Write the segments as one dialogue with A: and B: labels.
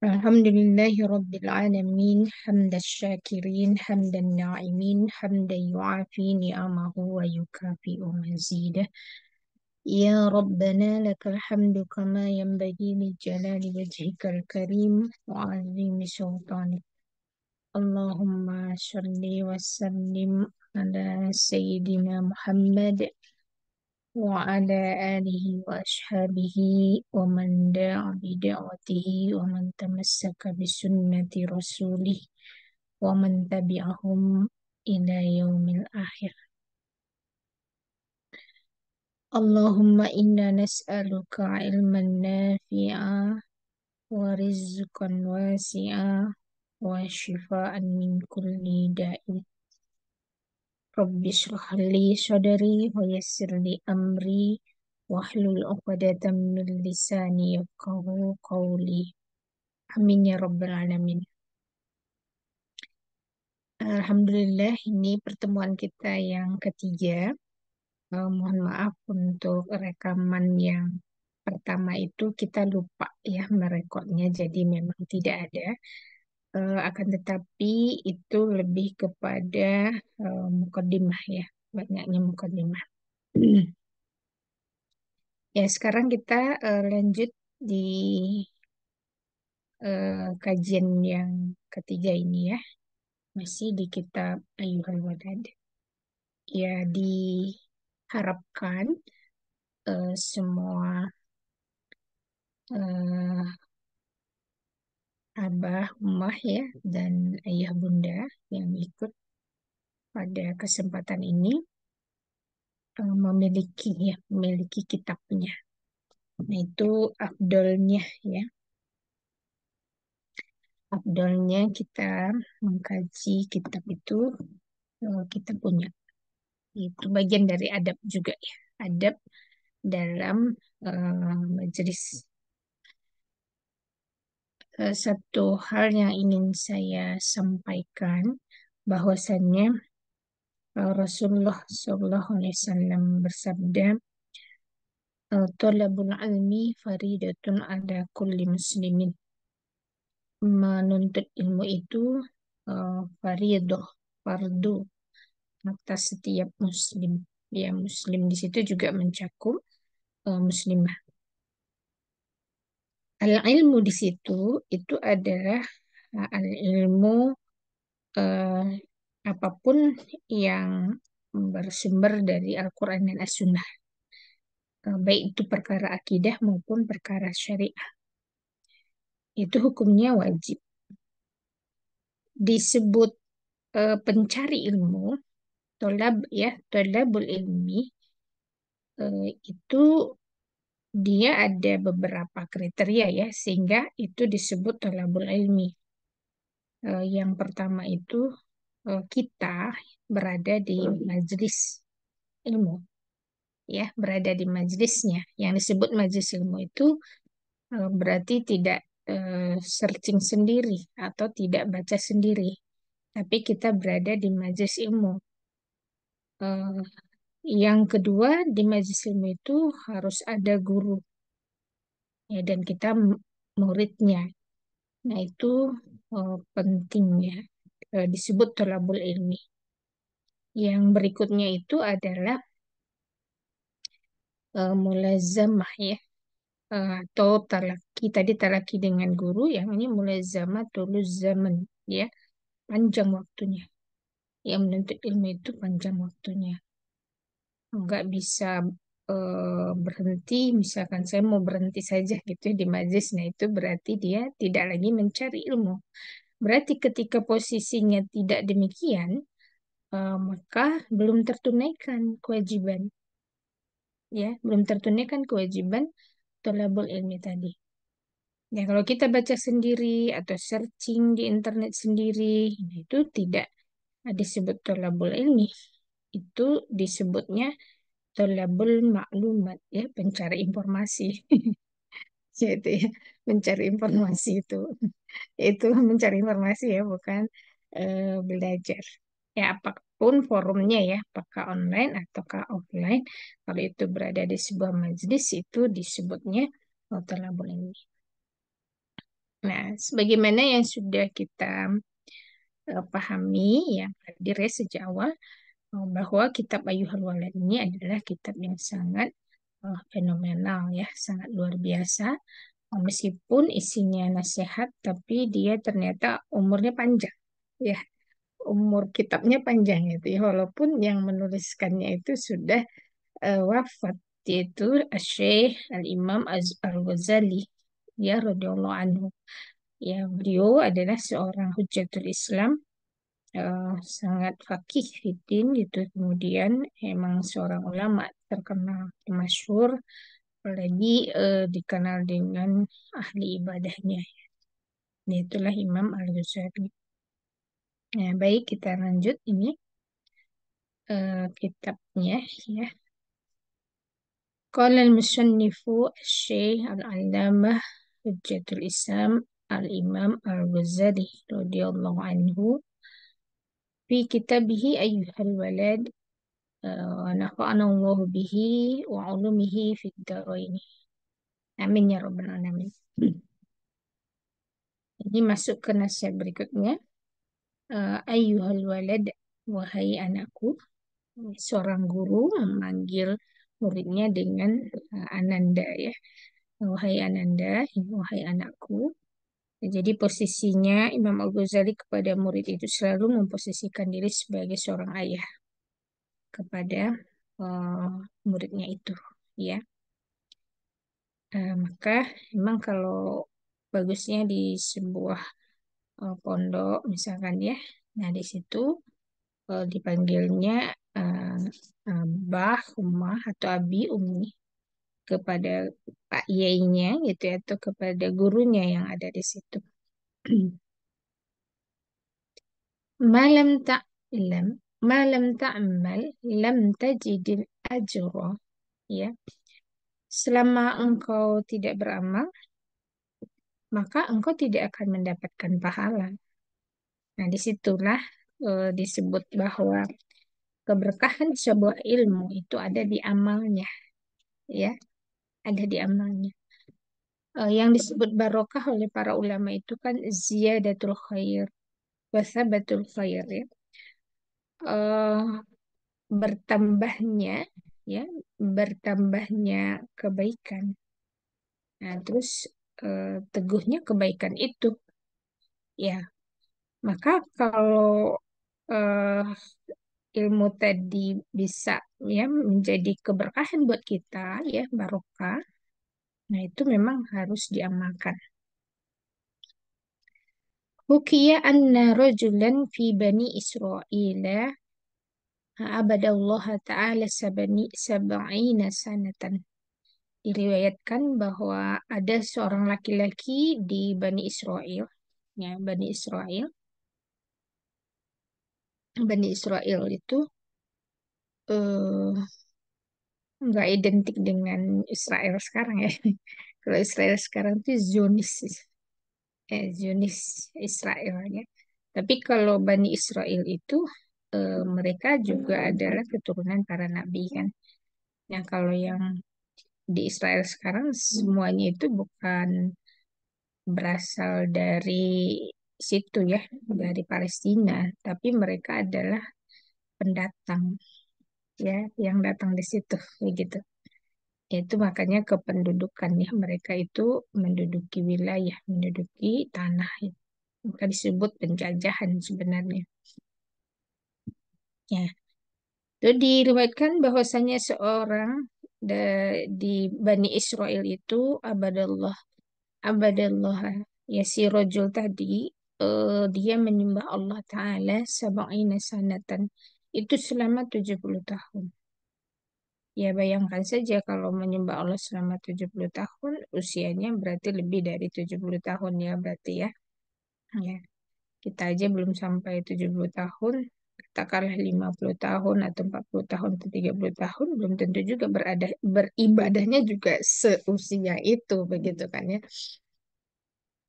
A: Alhamdulillahi Rabbil Alamin hamda syakirin hamdan na'imin hamdan yu'afi ni'amahu wa yukafi'u mazidah ya Rabbana lakal hamdu kama yanbaghi li jalali wajhikal karim wa azimi sultanik Allahumma shalli wa sallim ala Sayyidina Muhammad وعلى آله وأصحابه ومن دعا بدعوته ومن تمسك بسنة رسوله ومن تبعهم إلى يوم الآخر اللهم إنا نسألك علما نافعا ورزقا واسعا وشفاء من كل داء Rabbi shrah li sadri wa yassir li amri wahlul 'uqdatam min lisani yafqahu qawli. Amin ya rabbal alamin. Alhamdulillah ini pertemuan kita yang ketiga. Mohon maaf untuk rekaman yang pertama itu kita lupa ya merekodnya jadi memang tidak ada. Akan tetapi itu lebih kepada mukadimah ya, banyaknya mukadimah. Ya, sekarang kita lanjut di kajian yang ketiga ini ya. Masih di kitab Ayyuhal Wadad. Ya, diharapkan semua abah, umah ya, dan ayah bunda yang ikut pada kesempatan ini memiliki kitabnya. Nah, itu afdolnya ya. Afdolnya kita mengkaji kitab itu kita punya. Itu bagian dari adab juga ya. Adab dalam majelis. Satu hal yang ingin saya sampaikan bahwasannya Rasulullah SAW bersabda, "Thalabul ilmi faridatun ala kulli muslimin." Menuntut ilmu itu faridah, fardu atas setiap muslim. Ya, muslim di situ juga mencakup muslimah. Al-ilmu di situ itu adalah al-ilmu eh, apapun yang bersumber dari Al-Quran dan As-Sunnah. Baik itu perkara akidah maupun perkara syariah. Itu hukumnya wajib. Disebut pencari ilmu, tolabul ilmi, itu dia ada beberapa kriteria ya, sehingga itu disebut tolabul ilmi. Yang pertama itu kita berada di majelis ilmu, ya, berada di majelisnya. Yang disebut majelis ilmu itu berarti tidak searching sendiri atau tidak baca sendiri, tapi kita berada di majelis ilmu. Eh, yang kedua, di majelis ilmu itu harus ada guru, ya, dan kita muridnya. Nah, itu penting ya, disebut thalabul ilmi. Yang berikutnya itu adalah mulazamah ya, atau talaki. Tadi talaki dengan guru, yang ini mulazamah tulus zaman ya, panjang waktunya. Yang menuntut ilmu itu panjang waktunya. Nggak bisa berhenti, misalkan saya mau berhenti saja gitu ya di majlis, nah itu berarti dia tidak lagi mencari ilmu. Berarti ketika posisinya tidak demikian, maka belum tertunaikan kewajiban, ya, belum tertunaikan kewajiban thalabul ilmi tadi. Ya, kalau kita baca sendiri atau searching di internet sendiri, nah itu tidak disebut thalabul ilmi. Itu disebutnya thalabul maklumat ya, pencari informasi. Gitu ya, mencari informasi itu mencari informasi ya, bukan belajar. Ya, apapun forumnya ya, apakah online ataukah offline, kalau itu berada di sebuah majelis itu disebutnya thalabul ilmi. Nah, sebagaimana yang sudah kita pahami yang hadir ya sejak awal, bahwa kitab Ayyuhal Walad ini adalah kitab yang sangat fenomenal ya, sangat luar biasa. Meskipun isinya nasihat, tapi dia ternyata umurnya panjang. Ya, umur kitabnya panjang itu ya, walaupun yang menuliskannya itu sudah wafat, yaitu Syekh Al-Imam Al-Ghazali ya radhiyallahu anhu. Ya, beliau adalah seorang Hujjatul Islam, sangat fakih fitin gitu. Kemudian emang seorang ulama terkenal, masyhur, apalagi dikenal dengan ahli ibadahnya. Itulah Imam Al-Ghazali. Nah, baik kita lanjut ini kitabnya ya. Qala al-musannifu Syekh Al-Allamah Hujjatul Islam Al-Imam Al-Ghazali radhiyallahu anhu fi kitabihi Ayyuhal Walad wa nafa'ana Allah bihi wa ulumihi fid dharain. Amin ya rabbal alamin. Ini masuk ke nasihat berikutnya. Ayyuhal walad, wahai anakku. Seorang guru memanggil muridnya dengan Ananda ya. Wahai Ananda, wahai anakku. Jadi posisinya Imam Al-Ghazali kepada murid itu selalu memposisikan diri sebagai seorang ayah kepada eh, muridnya itu ya. Maka memang kalau bagusnya di sebuah pondok misalkan ya, nah di situ dipanggilnya eh, Bah, Umah atau Abi, Umi kepada Pak Yainya gitu ya, atau kepada gurunya yang ada di situ. Malam ta'lam, malam ta'mal, lam tajidil ajra. Ya, selama engkau tidak beramal, maka engkau tidak akan mendapatkan pahala. Nah, disitulah disebut bahwa keberkahan sebuah ilmu itu ada di amalnya, ya, ada di amalnya. Yang disebut barokah oleh para ulama itu kan ziyadatul khair, wasabatul khair, ya. Eh, bertambahnya, ya, bertambahnya kebaikan. Nah, terus teguhnya kebaikan itu, ya. Maka kalau eh, ilmu tadi bisa ya menjadi keberkahan buat kita ya barokah. Nah, itu memang harus diamalkan. Hukiya anna rajulan fi bani Israila abadallaha ta'ala sab'ina sanatan. Diriwayatkan bahwa ada seorang laki-laki di Bani Israel. Ya, Bani Israel. Bani Israel itu eh, nggak identik dengan Israel sekarang ya. Kalau Israel sekarang itu Zionis, Zionis Israel ya. Tapi kalau Bani Israel itu mereka juga adalah keturunan para nabi kan. Nah, kalau yang di Israel sekarang semuanya itu bukan berasal dari situ ya, dari Palestina, tapi mereka adalah pendatang ya, yang datang di situ begitu. Itu makanya kependudukan ya, mereka itu menduduki wilayah, menduduki tanah. Maka disebut penjajahan sebenarnya. Ya, itu diriwayatkan bahwasanya seorang di Bani Israel itu abadallah, abadallah ya si rojul tadi dia menyembah Allah Ta'ala sab'ina sanatan itu selama 70 tahun. Ya bayangkan saja kalau menyembah Allah selama 70 tahun, usianya berarti lebih dari 70 tahun ya berarti ya. Ya, kita aja belum sampai 70 tahun, katakanlah 50 tahun atau 40 tahun atau 30 tahun, belum tentu juga beribadahnya juga seusia itu, begitu kan ya.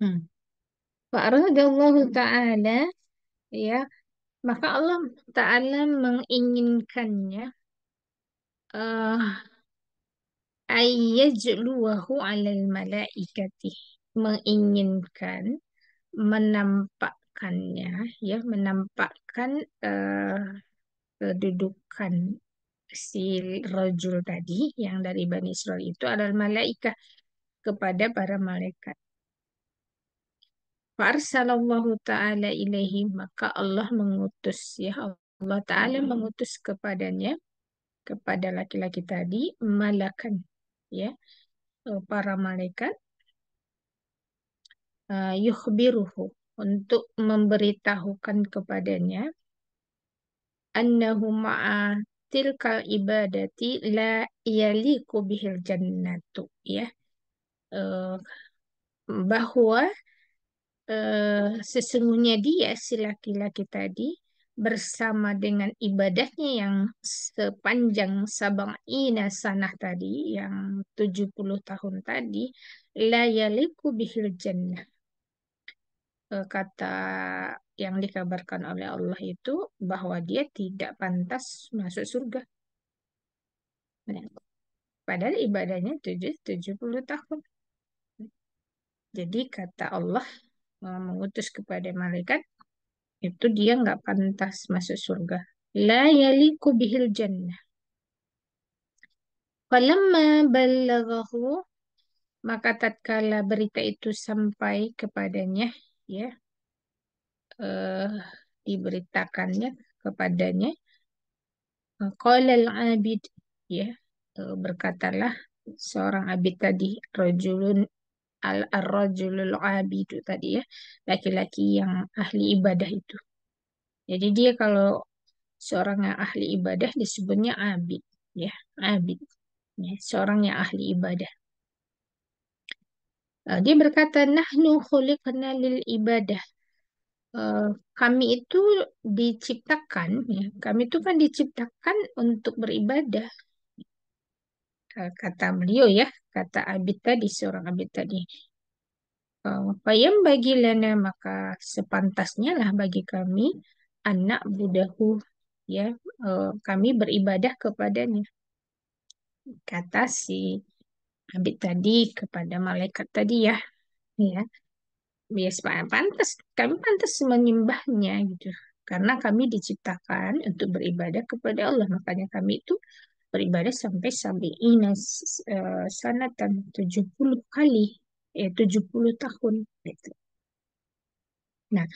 A: Hmm. Fa'aradallahu ta'ala, ya, maka Allah Ta'ala menginginkannya ayyajluwahu alal malaikati. menginginkan menampakkannya, ya, menampakkan eh, kedudukan si rojul tadi yang dari Bani Israel itu adalah malaikat kepada para malaikat. Farsalallahu ta'ala ilaihi, maka Allah mengutus, ya, Allah ta'ala mengutus kepadanya, kepada laki-laki tadi, malakan, ya, para malaikat, yukhbiruhu, untuk memberitahukan kepadanya, annahu ma'a tilkal ibadati la yaliku bihil jannatu, ya, eh, bahwa sesungguhnya dia si laki-laki tadi bersama dengan ibadahnya yang sepanjang sab'ina sanah tadi, yang 70 tahun tadi, la yaliku bihil jannah. Kata yang dikabarkan oleh Allah itu bahwa dia tidak pantas masuk surga. Nah, padahal ibadahnya 70 tahun. Jadi kata Allah mengutus kepada malaikat, itu dia nggak pantas masuk surga. La yaliku bihil jannah. Falamma ballaghahu, maka tatkala berita itu sampai kepadanya, ya, eh, diberitakannya kepadanya, qala al-abid, ya, berkatalah seorang abid tadi, rajulun ar-rajulul abidu tadi, ya, laki-laki yang ahli ibadah itu. Jadi dia kalau seorang yang ahli ibadah disebutnya abid, ya, abid, ya, seorang yang ahli ibadah. Dia berkata, nahnu khuliqna lil ibadah. Eh, Kami itu diciptakan, ya, kami itu kan diciptakan untuk beribadah. Kata beliau, ya, kata abid tadi, seorang abid tadi. Payam bagi lana, maka sepantasnya lah bagi kami, anak budahu, ya, kami beribadah kepadanya. Kata si abid tadi kepada malaikat tadi, ya, ya, bias pantas, kami pantas menyembahnya gitu. Karena kami diciptakan untuk beribadah kepada Allah, makanya kami itu beribadah sampai sabi'ina sanatan, 70 kali, 70 tahun gitu. Nah,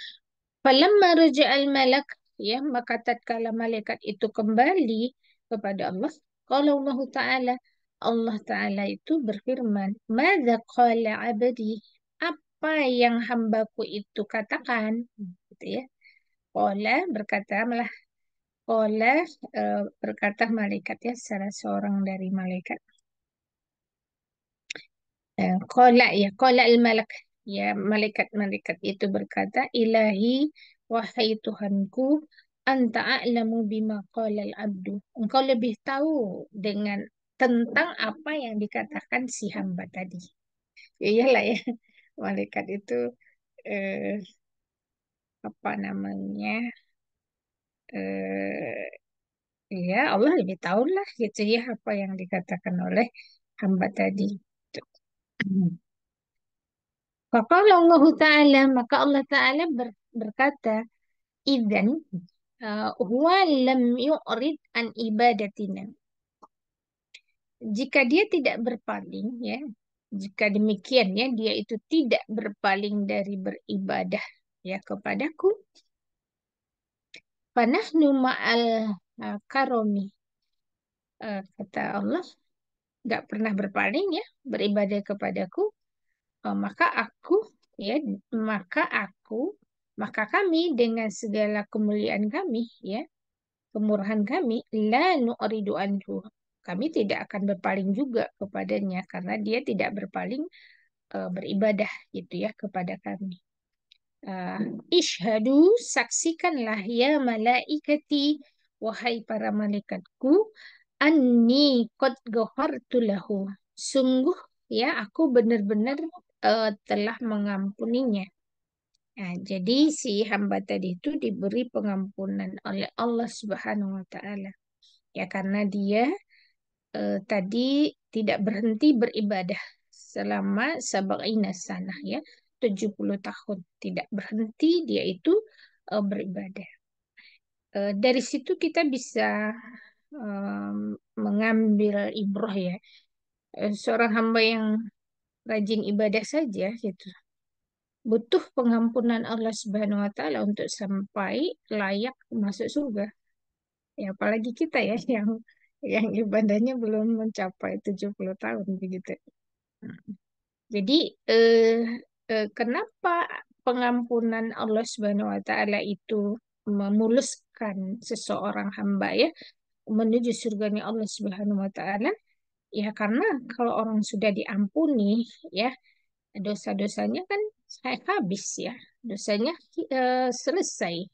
A: falamma raja'al malak, ya, maka tatkala malaikat itu kembali kepada Allah, qala Allah Ta'ala, Allah Ta'ala itu berfirman, madza qala abdi, apa yang hambaku itu katakan, gitu, ya. Qala, berkata malah, qala, berkata malaikat, ya, salah seorang dari malaikat. Qala, ya, qala al-malak, ya, malaikat-malaikat itu berkata, ilahi, wahai Tuhanku, anta a'lamu bima qala al-abdu. Engkau lebih tahu dengan tentang apa yang dikatakan si hamba tadi. Ya, iyalah, ya, malaikat itu eh, apa namanya? eh Ya, Allah lebih tahu lah gitu, ya, apa yang dikatakan oleh hamba tadi. Faqala Allah Ta'ala, maka Allah Ta'ala berkata, idzan huwa lam yu'rid an ibadatina. Jika dia tidak berpaling, ya, jika demikian, ya, dia itu tidak berpaling dari beribadah, ya, kepadaku, panahnu ma'al karomi. Kata Allah, nggak pernah berpaling, ya, beribadah kepadaku. Maka aku, ya, maka aku, maka kami dengan segala kemuliaan kami, ya, kemurahan kami, la nu'ridu anhu, kami tidak akan berpaling juga kepadanya karena dia tidak berpaling beribadah gitu, ya, kepada kami. Uh, Ishadu, saksikanlah, ya malaikati, wahai para malaikatku, anni qad ghafartu lahu, sungguh, ya, aku benar-benar telah mengampuninya. Nah, jadi si hamba tadi itu diberi pengampunan oleh Allah Subhanahu wa Ta'ala. Ya, karena dia tadi tidak berhenti beribadah selama sab'ina sanah ya, 70 tahun. Tidak berhenti dia itu beribadah. Dari situ kita bisa mengambil ibrah ya. Seorang hamba yang rajin ibadah saja gitu butuh pengampunan Allah Subhanahu wa taala untuk sampai layak masuk surga. Ya apalagi kita ya yang ibadahnya belum mencapai 70 tahun begitu. Jadi eh, kenapa pengampunan Allah Subhanahu wa taala itu memuluskan seseorang hamba ya menuju surganya Allah Subhanahu wa taala? Ya karena kalau orang sudah diampuni ya dosa-dosanya kan saya habis ya. Dosanya selesai.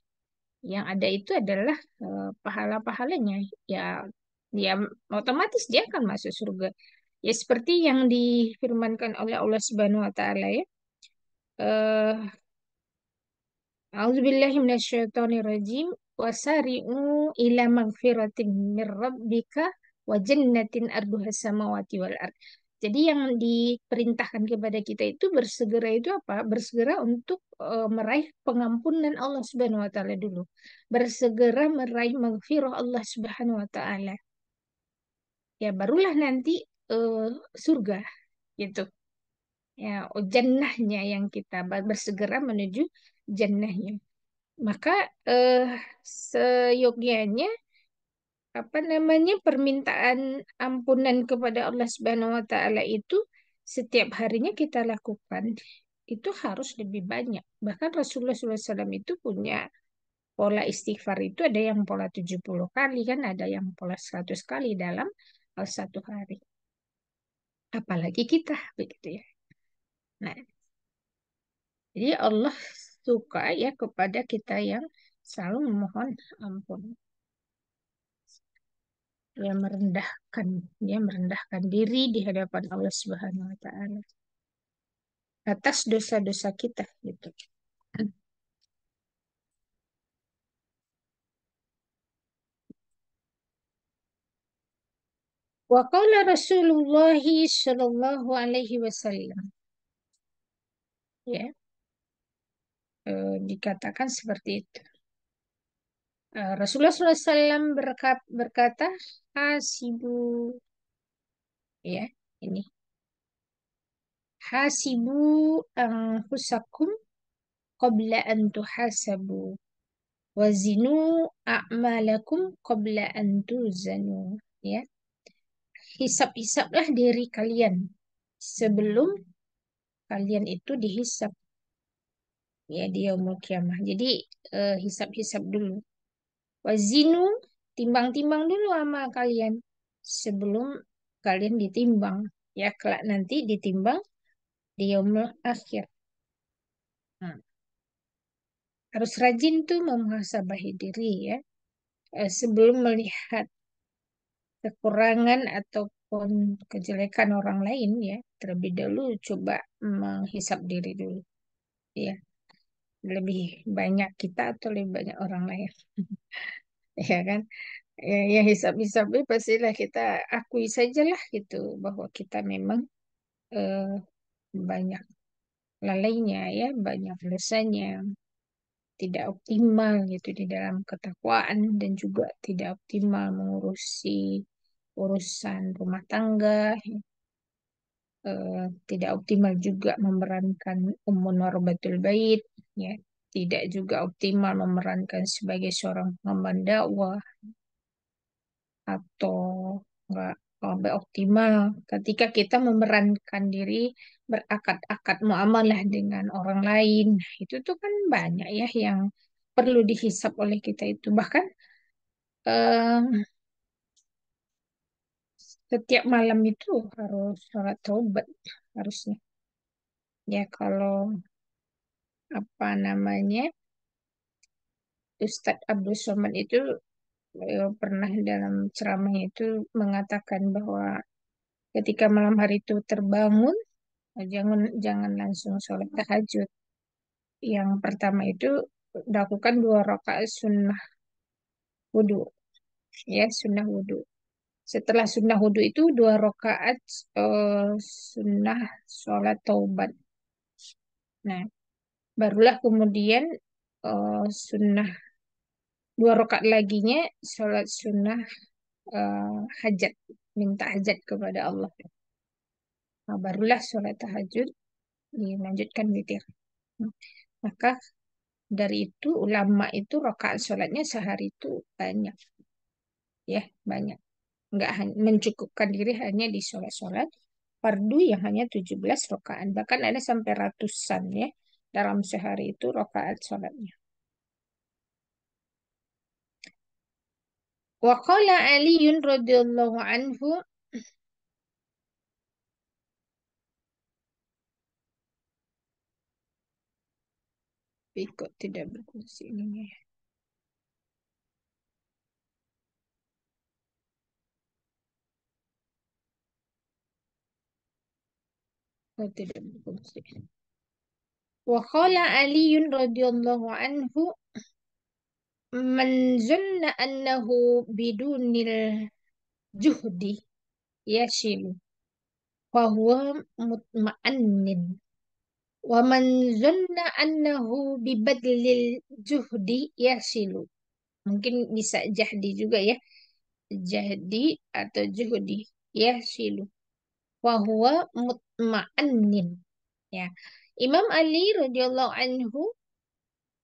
A: Yang ada itu adalah pahala-pahalanya. Ya, ya otomatis dia akan masuk surga. Ya seperti yang difirmankan oleh Allah Subhanahu wa taala ya. Eh A'udzubillahi minasyaitonirrajim. Wasari'u ila magfiratin mir rabbika wa jannatin arduha samawati wal ard. Jadi yang diperintahkan kepada kita itu bersegera itu apa? Bersegera untuk meraih pengampunan Allah Subhanahu wa taala dulu. Bersegera meraih magfirah Allah Subhanahu wa taala. Ya barulah nanti eh, surga gitu. Ya, jannahnya yang kita bersegera menuju jannahnya. Maka eh, seyogyanya apa namanya permintaan ampunan kepada Allah Subhanahu wa taala itu setiap harinya kita lakukan itu harus lebih banyak. Bahkan Rasulullah SAW itu punya pola istighfar itu ada yang pola 70 kali kan, ada yang pola 100 kali dalam satu hari. Apalagi kita begitu ya. Nah, jadi Allah suka ya kepada kita yang selalu memohon ampun. Dia merendahkan diri di hadapan Allah Subhanahu wa taala atas dosa-dosa kita gitu. Wa qala Rasulullah sallallahu alaihi wasallam ya, dikatakan seperti itu. Rasulullah SAW berkata, hasibu ya, ini hasibu anfusakum qabla an tuhasabu wazinu a'malakum qabla an tuzanu ya. Hisap-hisaplah diri kalian sebelum kalian itu dihisap ya di yaumul kiamah. Jadi hisap-hisap dulu. Wazinu, timbang-timbang dulu amal kalian sebelum kalian ditimbang. Ya kelak nanti ditimbang di yaumul akhir. Nah, harus rajin tuh memuhasabahi diri ya. Sebelum melihat kekurangan ataupun kejelekan orang lain ya, terlebih dahulu coba menghisap diri dulu ya. Lebih banyak kita atau lebih banyak orang lain ya kan ya hisap-hisapnya pastilah kita akui sajalah gitu bahwa kita memang eh, banyak lalainya ya banyak dosanya tidak optimal gitu di dalam ketakwaan dan juga tidak optimal mengurusi urusan rumah tangga tidak optimal juga memerankan ummun warabatul bait ya tidak juga optimal memerankan sebagai seorang pengemban dakwah atau nggak sampai optimal ketika kita memerankan diri berakad-akad muamalah dengan orang lain. Itu tuh kan banyak ya yang perlu dihisap oleh kita itu. Bahkan eh, setiap malam itu harus sholat taubat harusnya. Ya kalau apa namanya Ustadz Abdul Somad itu pernah dalam ceramahnya itu mengatakan bahwa ketika malam hari itu terbangun jangan jangan langsung sholat tahajud. Yang pertama itu lakukan 2 rakaat sunnah wudhu, ya sunnah wudhu. Setelah sunnah wudhu itu 2 rakaat sunnah sholat taubat. Nah, barulah kemudian sunnah 2 rakaat laginya sholat sunnah hajat, minta hajat kepada Allah. Nah, barulah sholat tahajud dilanjutkan witir. Maka dari itu ulama itu rakaat sholatnya sehari itu banyak, ya banyak. Nggak mencukupkan diri hanya di sholat-sholat fardu yang hanya 17 rakaat. Bahkan ada sampai ratusan ya dalam sehari itu rakaat sholatnya. Wa qala Aliun radhiyallahu anhu, kok tidak berfungsi ini ya. Oh, tidak berfungsi. Wa qala Aliun radhiyallahu anhu, man zanna annahu bidunil juhdi yashilu fahuwa mutma'annin. Wa man zanna annahu bibadlil juhdi yasilu. Mungkin bisa jahdi juga ya. Jahdi atau juhdi yasilu. Wa huwa mutma'annin. Ya. Imam Ali radhiyallahu anhu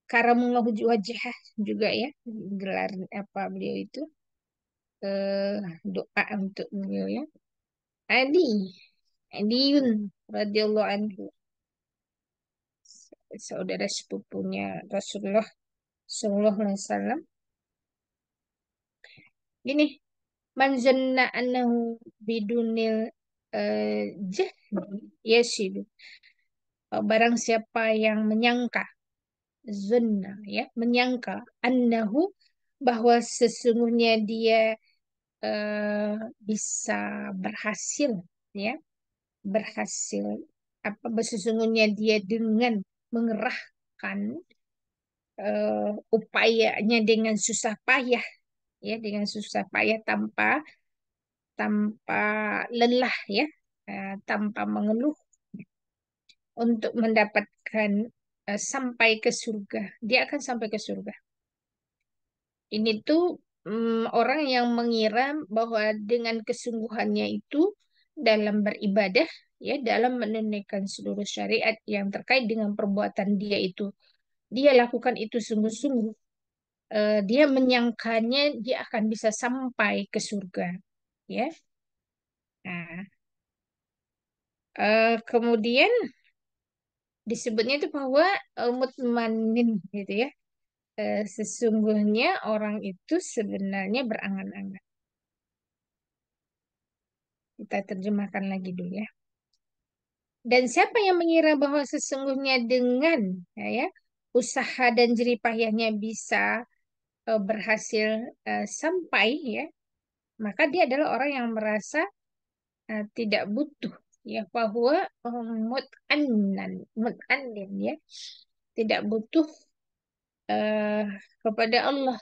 A: karamullahu wajhah juga ya. Gelar apa beliau itu? eh Doa untuk beliau ya. Ali. Aliun radhiyallahu anhu. Saudara sepupunya Rasulullah Sallallahu Alaihi Wasallam. Gini, man zanna annahu bidunil jahdi yasidu. Barang siapa yang menyangka, zanna ya, menyangka annahu bahwa sesungguhnya dia eh, bisa berhasil ya, berhasil apa sesungguhnya dia dengan mengerahkan upayanya dengan susah payah ya dengan susah payah tanpa tanpa lelah ya tanpa mengeluh untuk mendapatkan sampai ke surga dia akan sampai ke surga ini tuh orang yang mengira bahwa dengan kesungguhannya itu dalam beribadah ya dalam menunaikan seluruh syariat yang terkait dengan perbuatan dia itu dia lakukan itu sungguh-sungguh. Dia menyangkanya dia akan bisa sampai ke surga ya. Nah, kemudian disebutnya itu bahwa mutmanin gitu ya. Sesungguhnya orang itu sebenarnya berangan-angan. Kita terjemahkan lagi dulu ya. Dan siapa yang mengira bahwa sesungguhnya dengan ya, usaha dan jerih payahnya bisa berhasil sampai ya, maka dia adalah orang yang merasa tidak butuh ya bahwa mut'annin ya tidak butuh eh, kepada Allah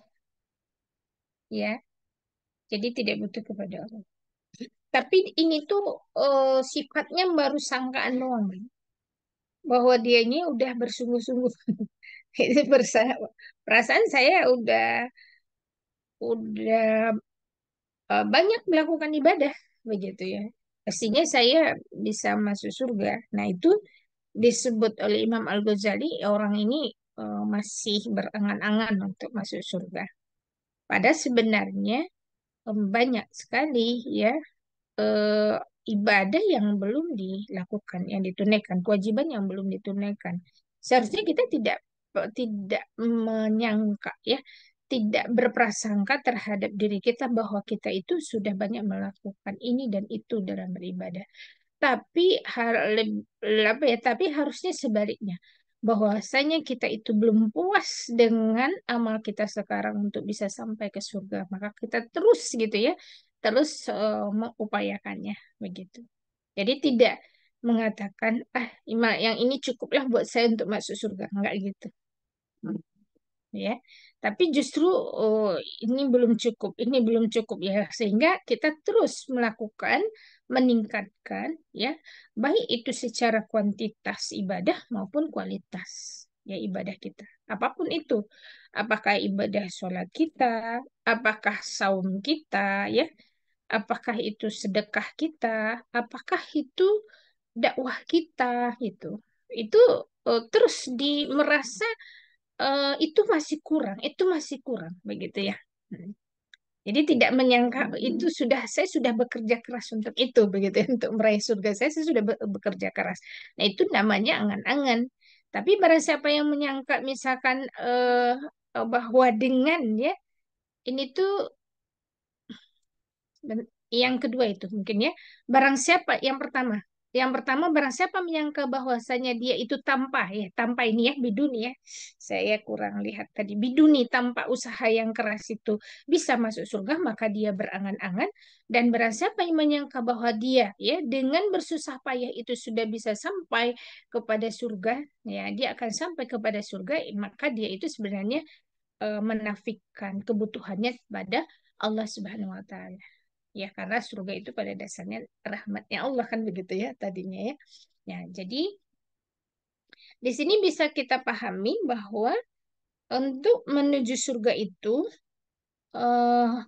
A: ya jadi tidak butuh kepada Allah tapi ini tuh sifatnya baru sangkaan doang bahwa dia ini udah bersungguh-sungguh itu perasaan saya udah banyak melakukan ibadah begitu ya pastinya saya bisa masuk surga nah itu disebut oleh Imam Al-Ghazali orang ini masih berangan-angan untuk masuk surga. Padahal sebenarnya banyak sekali ya eh, ibadah yang belum dilakukan, yang ditunaikan, kewajiban yang belum ditunaikan. Seharusnya kita tidak menyangka ya, tidak berprasangka terhadap diri kita bahwa kita itu sudah banyak melakukan ini dan itu dalam beribadah. Tapi apa ya? Tapi harusnya sebaliknya. Bahwasanya kita itu belum puas dengan amal kita sekarang untuk bisa sampai ke surga. Maka kita terus gitu ya, terus mengupayakannya begitu. Jadi tidak mengatakan yang ini cukuplah buat saya untuk masuk surga. Enggak gitu. ya. Tapi justru oh, ini belum cukup, ini belum cukup ya, sehingga kita terus melakukan, meningkatkan ya, baik itu secara kuantitas ibadah maupun kualitas ya ibadah kita. Apapun itu, apakah ibadah sholat kita, apakah saum kita ya, apakah itu sedekah kita, apakah itu dakwah kita gitu. Itu terus di merasa itu masih kurang, itu masih kurang begitu ya. Hmm. Jadi tidak menyangka itu sudah saya sudah bekerja keras untuk itu begitu ya, untuk meraih surga saya sudah bekerja keras. Nah, itu namanya angan-angan. Tapi barang siapa yang menyangka misalkan bahwa dengan ya ini tuh yang kedua itu mungkin ya. Barang siapa yang pertama? Yang pertama barang siapa menyangka bahwasanya dia itu tanpa ya, tanpa ini ya, biduni ya. Saya kurang lihat tadi. Biduni tanpa usaha yang keras itu bisa masuk surga, maka dia berangan-angan. Dan barang siapa yang menyangka bahwa dia ya dengan bersusah payah itu sudah bisa sampai kepada surga, ya, dia akan sampai kepada surga, maka dia itu sebenarnya menafikan kebutuhannya kepada Allah Subhanahu wa taala. Ya, karena surga itu pada dasarnya rahmatnya Allah kan begitu ya tadinya ya. Ya, jadi di sini bisa kita pahami bahwa untuk menuju surga itu eh,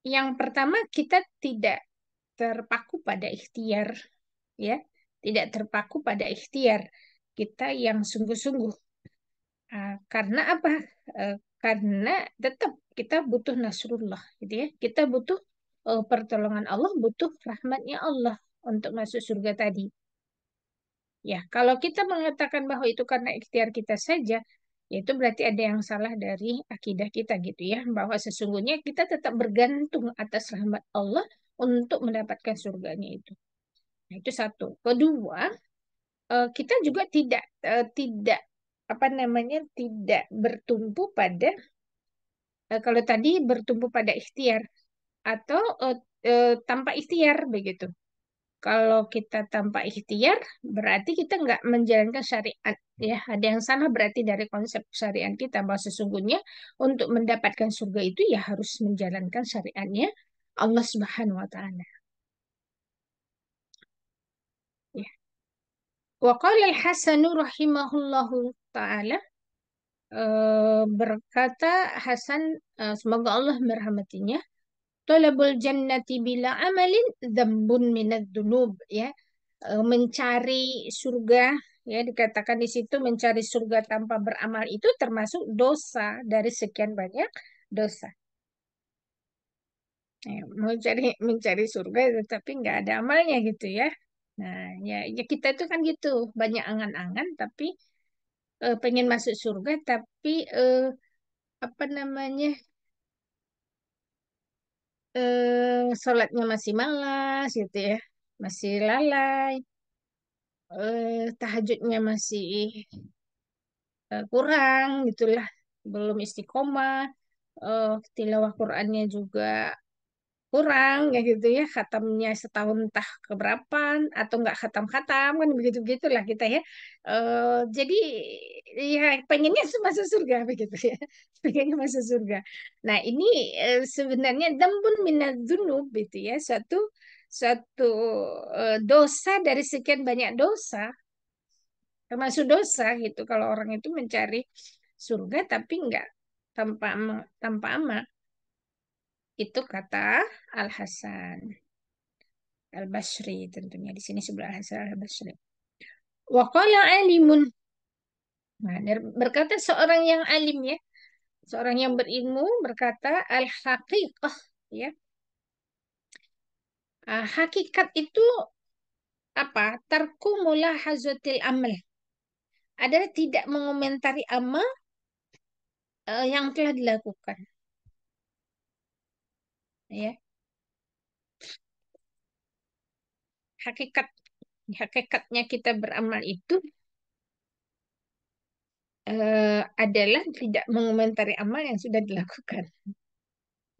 A: yang pertama kita tidak terpaku pada ikhtiar ya, tidak terpaku pada ikhtiar kita yang sungguh-sungguh. Karena apa? Karena tetap kita butuh nasrullah gitu ya. Kita butuh pertolongan Allah, butuh rahmatnya Allah untuk masuk surga tadi. Ya, kalau kita mengatakan bahwa itu karena ikhtiar kita saja, ya itu berarti ada yang salah dari akidah kita gitu ya, bahwa sesungguhnya kita tetap bergantung atas rahmat Allah untuk mendapatkan surganya itu. Nah, itu satu. Kedua, kita juga tidak apa namanya, tidak bertumpu pada kalau tadi bertumpu pada ikhtiar atau tanpa ikhtiar begitu. Kalau kita tanpa ikhtiar, berarti kita nggak menjalankan syariat. Ya, ada yang salah berarti dari konsep syariat kita bahwa sesungguhnya untuk mendapatkan surga itu ya harus menjalankan syariatnya Allah Subhanahu wa taala. Ya. Wa qala al-Hasan rahimahullahu taala berkata Hasan semoga Allah merahmatinya, Thalabul jannati bila amalin dzambun minadz dzunub ya. Mencari surga ya dikatakan di situ mencari surga tanpa beramal itu termasuk dosa dari sekian banyak dosa. Mau mencari surga tetapi nggak ada amalnya gitu ya. Nah, ya kita itu kan gitu, banyak angan-angan tapi pengen masuk surga tapi apa namanya? Sholatnya masih malas gitu ya. Masih lalai, tahajudnya masih kurang gitulah, belum istiqomah, tilawah Qurannya juga kurang ya gitu ya, khatamnya setahun entah keberapa atau nggak khatam-khatam kan begitu begitulah kita ya. Jadi ya pengennya masuk surga begitu ya, pengennya masuk surga. Nah ini sebenarnya dambun minadzunub itu ya, satu satu dosa dari sekian banyak dosa, termasuk dosa gitu kalau orang itu mencari surga tapi nggak tanpa amal. Itu kata Al Hasan Al Basri, tentunya di sini sebelah Al Hasan Al Basri. Waqala alimun. Nah, berkata seorang yang alim ya, seorang yang berilmu berkata al haqiqah ya. Hakikat itu apa? Tarku mulahazatil amal. Adalah tidak mengomentari amal yang telah dilakukan ya. Hakikat hakikatnya kita beramal itu adalah tidak mengomentari amal yang sudah dilakukan.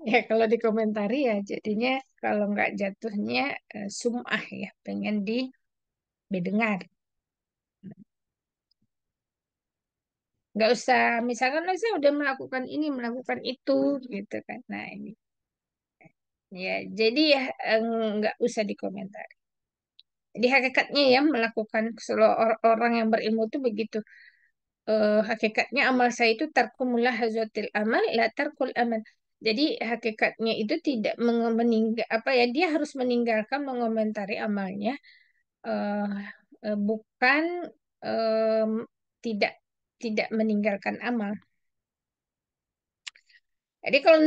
A: Ya kalau dikomentari ya jadinya kalau nggak jatuhnya sum'ah ya, pengen didengar. Nggak usah, misalkan "Oh, saya udah melakukan ini, melakukan itu," gitu kan. Nah ini, ya, jadi ya nggak usah dikomentar. Jadi hakikatnya ya melakukan seluruh orang yang berilmu itu begitu. Hakikatnya amal saya itu tarkumullah hazatil amal, la tarkul amal. Jadi hakikatnya itu tidak meninggal apa ya, dia harus meninggalkan mengomentari amalnya, eh bukan em, tidak tidak meninggalkan amal. Jadi kalau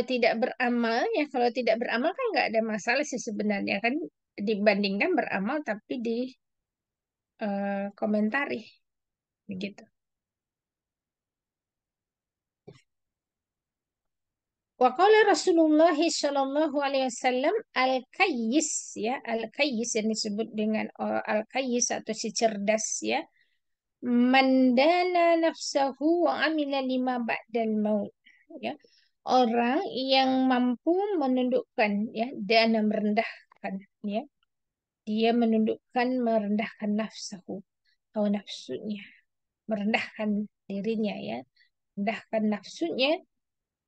A: tidak beramal ya, kalau tidak beramal kan nggak ada masalah sih sebenarnya kan, dibandingkan beramal tapi di komentari begitu. Wa qala Rasulullah sallallahu alaihi wasallam al-kayyis ya, al-kayyis yang disebut dengan al-kayyis atau si cerdas ya, mandana nafsahu wa amila lima ba'dal maut ya. Orang yang mampu menundukkan ya dan merendahkan ya. Dia menundukkan merendahkan nafsahu, atau nafsunya, merendahkan dirinya ya, rendahkan nafsunya.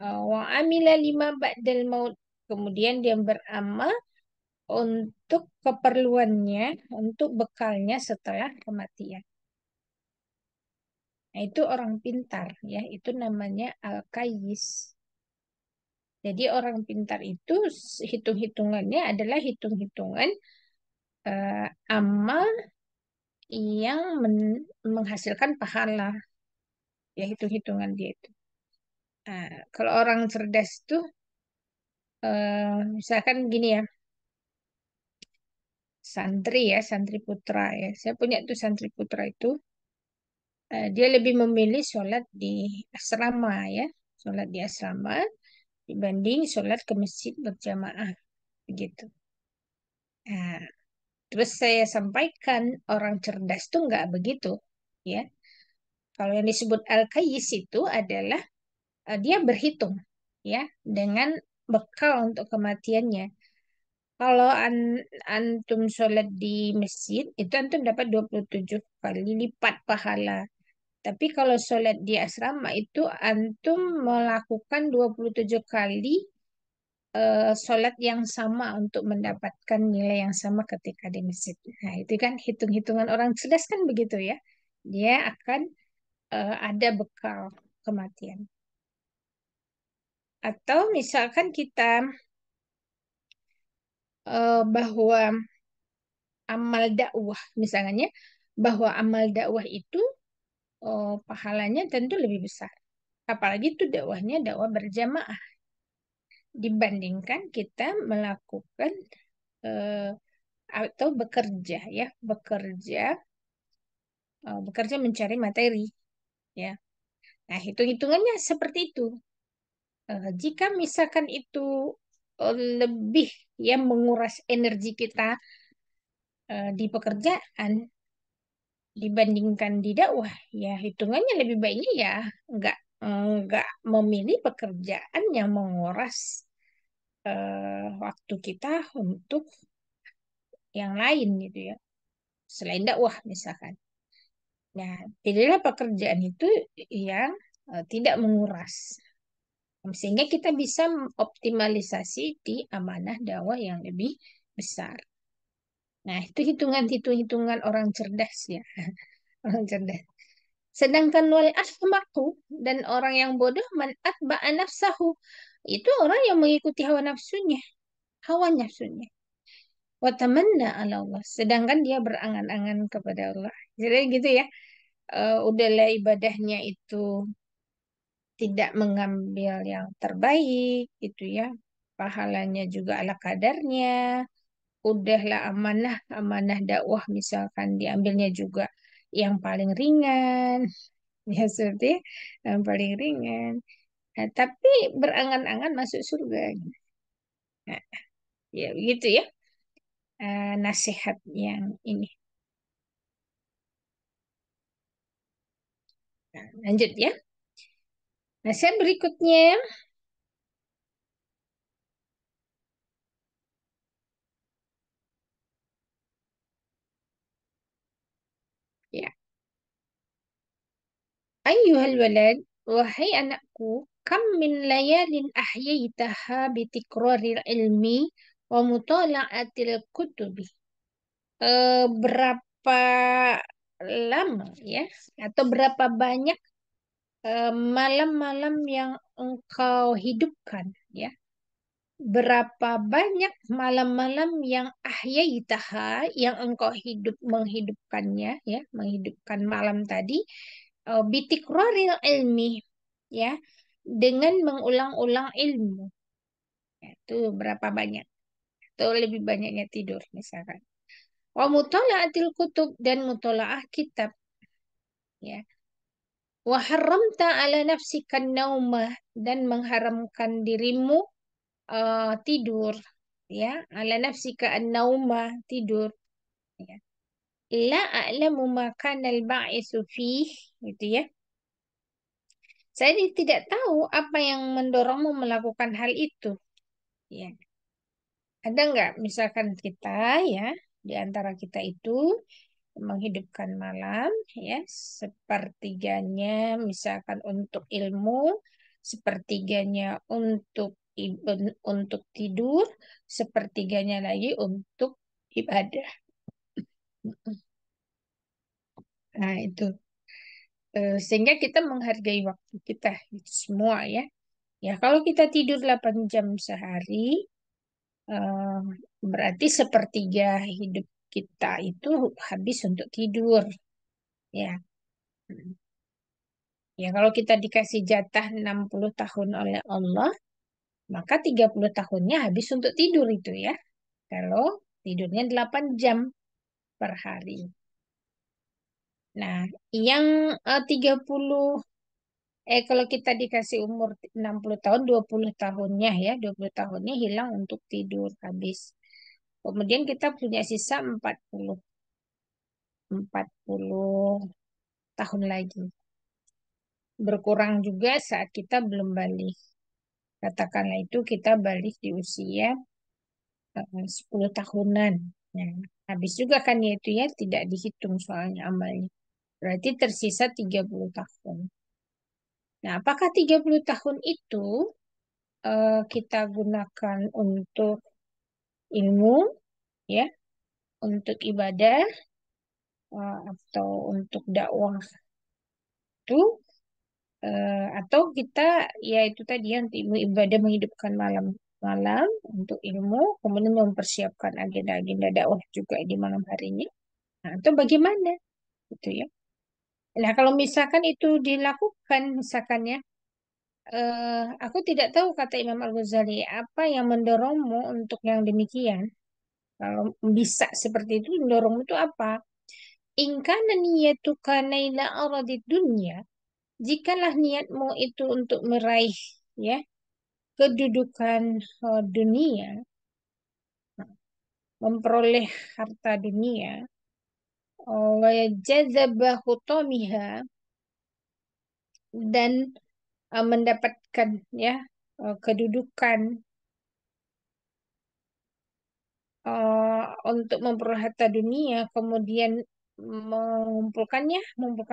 A: Wa amila lima ba'dal maut. Kemudian dia beramal untuk keperluannya, untuk bekalnya setelah kematian. Nah, itu orang pintar ya, itu namanya al-kayyis. Jadi orang pintar itu hitung-hitungannya adalah hitung-hitungan amal yang menghasilkan pahala, ya hitung-hitungan dia itu. Nah, kalau orang cerdas tuh misalkan gini ya, santri ya, santri putra ya. Saya punya tuh santri putra itu, dia lebih memilih sholat di asrama ya, sholat di asrama dibanding sholat ke masjid berjamaah begitu. Nah, terus saya sampaikan orang cerdas tuh nggak begitu ya. Kalau yang disebut al-kayyis itu adalah dia berhitung ya dengan bekal untuk kematiannya. Kalau antum sholat di masjid, itu antum dapat 27 kali lipat pahala. Tapi kalau sholat di asrama itu antum melakukan 27 kali sholat yang sama untuk mendapatkan nilai yang sama ketika di masjid. Nah, itu kan hitung-hitungan orang cerdas kan begitu ya. Dia akan ada bekal kematian. Atau misalkan kita bahwa amal dakwah, misalnya bahwa amal dakwah itu pahalanya tentu lebih besar. Apalagi itu dakwahnya dakwah berjamaah dibandingkan kita melakukan eh, atau bekerja ya, bekerja mencari materi ya. Nah, hitung-hitungannya seperti itu. Jika misalkan itu lebih ya menguras energi kita di pekerjaan dibandingkan di dakwah, ya hitungannya lebih baiknya ya nggak nggak memilih pekerjaan yang menguras waktu kita untuk yang lain gitu ya, selain dakwah misalkan. Nah, pilihlah pekerjaan itu yang tidak menguras, sehingga kita bisa optimalisasi di amanah dakwah yang lebih besar. Nah, itu hitungan-hitungan orang cerdas ya, orang cerdas. Sedangkan wal ahmaku dan orang yang bodoh man atba'a nafsahu. Itu orang yang mengikuti hawa nafsunya. Wa tamanna ala Allah. Sedangkan dia berangan-angan kepada Allah. Jadi gitu ya. Udahlah ibadahnya itu tidak mengambil yang terbaik gitu ya. Pahalanya juga ala kadarnya. Udahlah amanah, amanah dakwah misalkan diambilnya juga yang paling ringan. Ya seperti yang paling ringan. Nah, tapi berangan-angan masuk surga. Nah, ya begitu ya. Nasihat yang ini. Nah, lanjut ya. Nasihat berikutnya, ya, Ayyuhal walad, wahai anakku, kam min layalin ahyaitaha bitikraril ilmi wa mutala'atil kutubi. Berapa lama ya, atau berapa banyak malam-malam yang engkau hidupkan ya. Berapa banyak malam-malam yang ahyaitaha yang engkau menghidupkannya ya, menghidupkan malam tadi bitikraril ilmi ya, dengan mengulang-ulang ilmu. Ya, itu berapa banyak? Itu lebih banyaknya tidur misalkan. Wa mutala'atil kutub dan mutola'ah kitab ya. Wa haramta ala nafsika naumah dan mengharamkan dirimu tidur ya, ala nafsika an-naumah tidur ya. La a'lamu ma kana al-ba'itsu fih gitu ya. Saya tidak tahu apa yang mendorongmu melakukan hal itu ya. Ada nggak misalkan kita ya, di antara kita itu menghidupkan malam ya, sepertiganya misalkan untuk ilmu, sepertiganya untuk untuk tidur, sepertiganya lagi untuk ibadah. Nah, itu. Sehingga kita menghargai waktu kita itu semua ya. Ya, kalau kita tidur 8 jam sehari, eh, berarti sepertiga hidup kita itu habis untuk tidur ya. Ya, kalau kita dikasih jatah 60 tahun oleh Allah, maka 30 tahunnya habis untuk tidur itu ya. Kalau tidurnya 8 jam per hari. Nah, yang 30 kalau kita dikasih umur 60 tahun, 20 tahunnya ya, 20 tahunnya hilang untuk tidur habis. Kemudian kita punya sisa 40 tahun lagi. Berkurang juga saat kita belum balik. Katakanlah itu kita balik di usia 10 tahunan. Nah, habis juga kan ya itu ya, tidak dihitung soalnya amalnya. Berarti tersisa 30 tahun. Nah, apakah 30 tahun itu kita gunakan untuk ilmu, ya, untuk ibadah, atau untuk dakwah itu, atau kita ya itu tadi ya, untuk ibadah menghidupkan malam-malam untuk ilmu, kemudian mempersiapkan agenda-agenda dakwah juga di malam harinya. Nah, itu bagaimana? Gitu ya. Nah, kalau misalkan itu dilakukan, misalkan ya, aku tidak tahu kata Imam Al-Ghazali apa yang mendorongmu untuk yang demikian. Kalau bisa seperti itu, mendorongmu itu apa? Ingkana niyatuka naila aradid dunya, jikalah niatmu itu untuk meraih ya kedudukan dunia, memperoleh harta dunia, wa jadzaba hutamiha, dan mendapatkan ya kedudukan untuk memperoleh harta dunia, kemudian mengumpulkan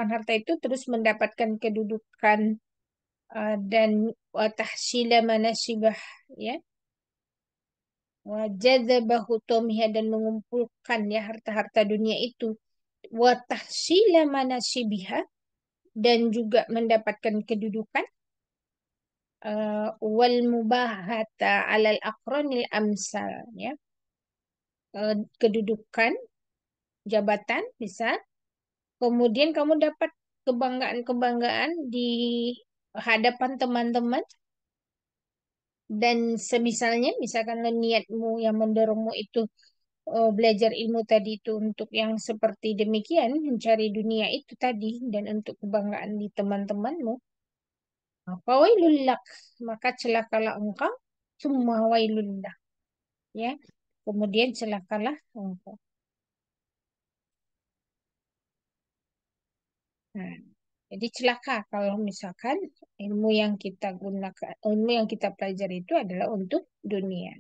A: harta itu terus mendapatkan kedudukan dan tahsila manasibah ya, wa jadzabahu tumiha, dan mengumpulkan ya harta-harta dunia itu, wa tahsila manasibiha, dan juga mendapatkan kedudukan, wal mubahata alal aqranil amsal ya, kedudukan jabatan bisa, kemudian kamu dapat kebanggaan-kebanggaan di hadapan teman-teman dan semisalnya, misalkan niatmu yang mendorongmu itu belajar ilmu tadi itu untuk yang seperti demikian, mencari dunia itu tadi dan untuk kebanggaan di teman-temanmu, maka wailullah, maka celakalah engkau, semua wailullah ya, kemudian celakalah engkau. Nah, jadi celaka kalau misalkan ilmu yang kita pelajari itu adalah untuk dunia.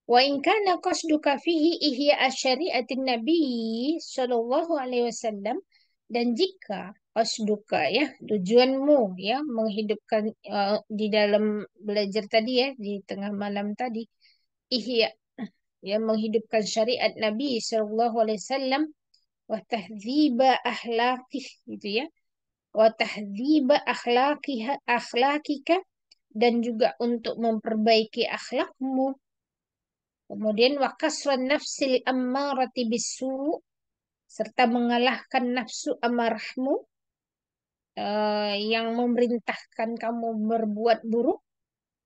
A: Wa in kana qasduka fihi ihya asyariatin nabi sallallahu alaihi wasallam, Dan jika qasduka ya, tujuanmu ya menghidupkan di dalam belajar tadi ya di tengah malam tadi ihya ya menghidupkan syariat Nabi Shallallahu Alaihi Wasallam wa tahdhiba akhlaqih gitu ya wa tahdhiba akhlakika dan juga untuk memperbaiki akhlakmu. Kemudian wa kasran nafsil ammarati bisu serta mengalahkan nafsu amarahmu yang memerintahkan kamu berbuat buruk.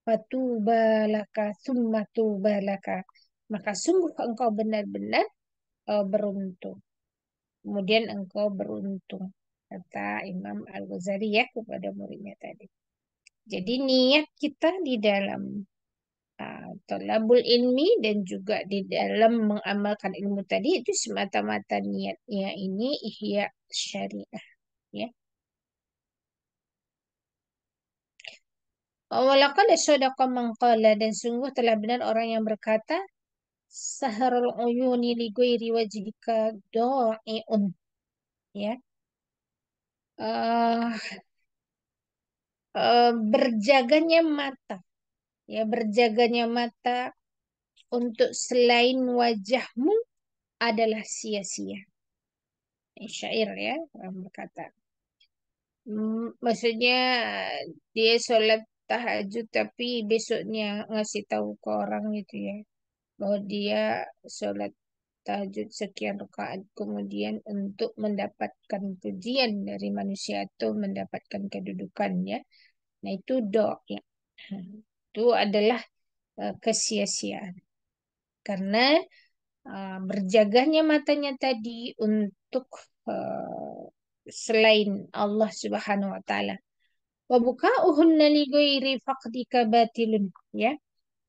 A: Fatubalaka summa tubalaka. Maka sungguh engkau benar-benar beruntung. Kemudian engkau beruntung. Kata Imam Al-Ghazali ya kepada muridnya tadi. Jadi niat kita di dalam tolabul ilmi dan juga di dalam mengamalkan ilmu tadi itu semata-mata niatnya ini ihya syariah ya. Walaqad sadaqa man qala dan sungguh telah benar orang yang berkata saharul uyuni li ghairi wajhika da'iun ya. Eh berjaganya mata ya berjaganya mata untuk selain wajahmu adalah sia-sia. Syair ya orang berkata. Maksudnya dia sholat tahajud tapi besoknya ngasih tahu ke orang gitu ya bahwa dia sholat tahajud sekian rakaat kemudian untuk mendapatkan pujian dari manusia atau mendapatkan kedudukan ya. Nah itu dok ya. Itu adalah kesia-siaan karena berjaganya matanya tadi untuk selain Allah Subhanahu wa taala. Wa buka'uhunna li ghairi faqdika batilun ya.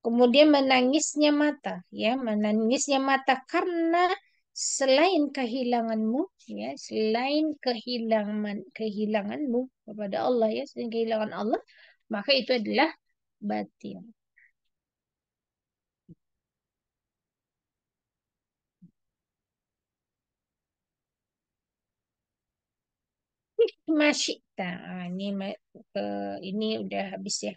A: Kemudian menangisnya mata ya, menangisnya mata karena selain kehilanganmu ya, selain kehilanganmu kepada Allah ya, selain kehilangan Allah, maka itu adalah batil. Masyita. Ini udah habis ya.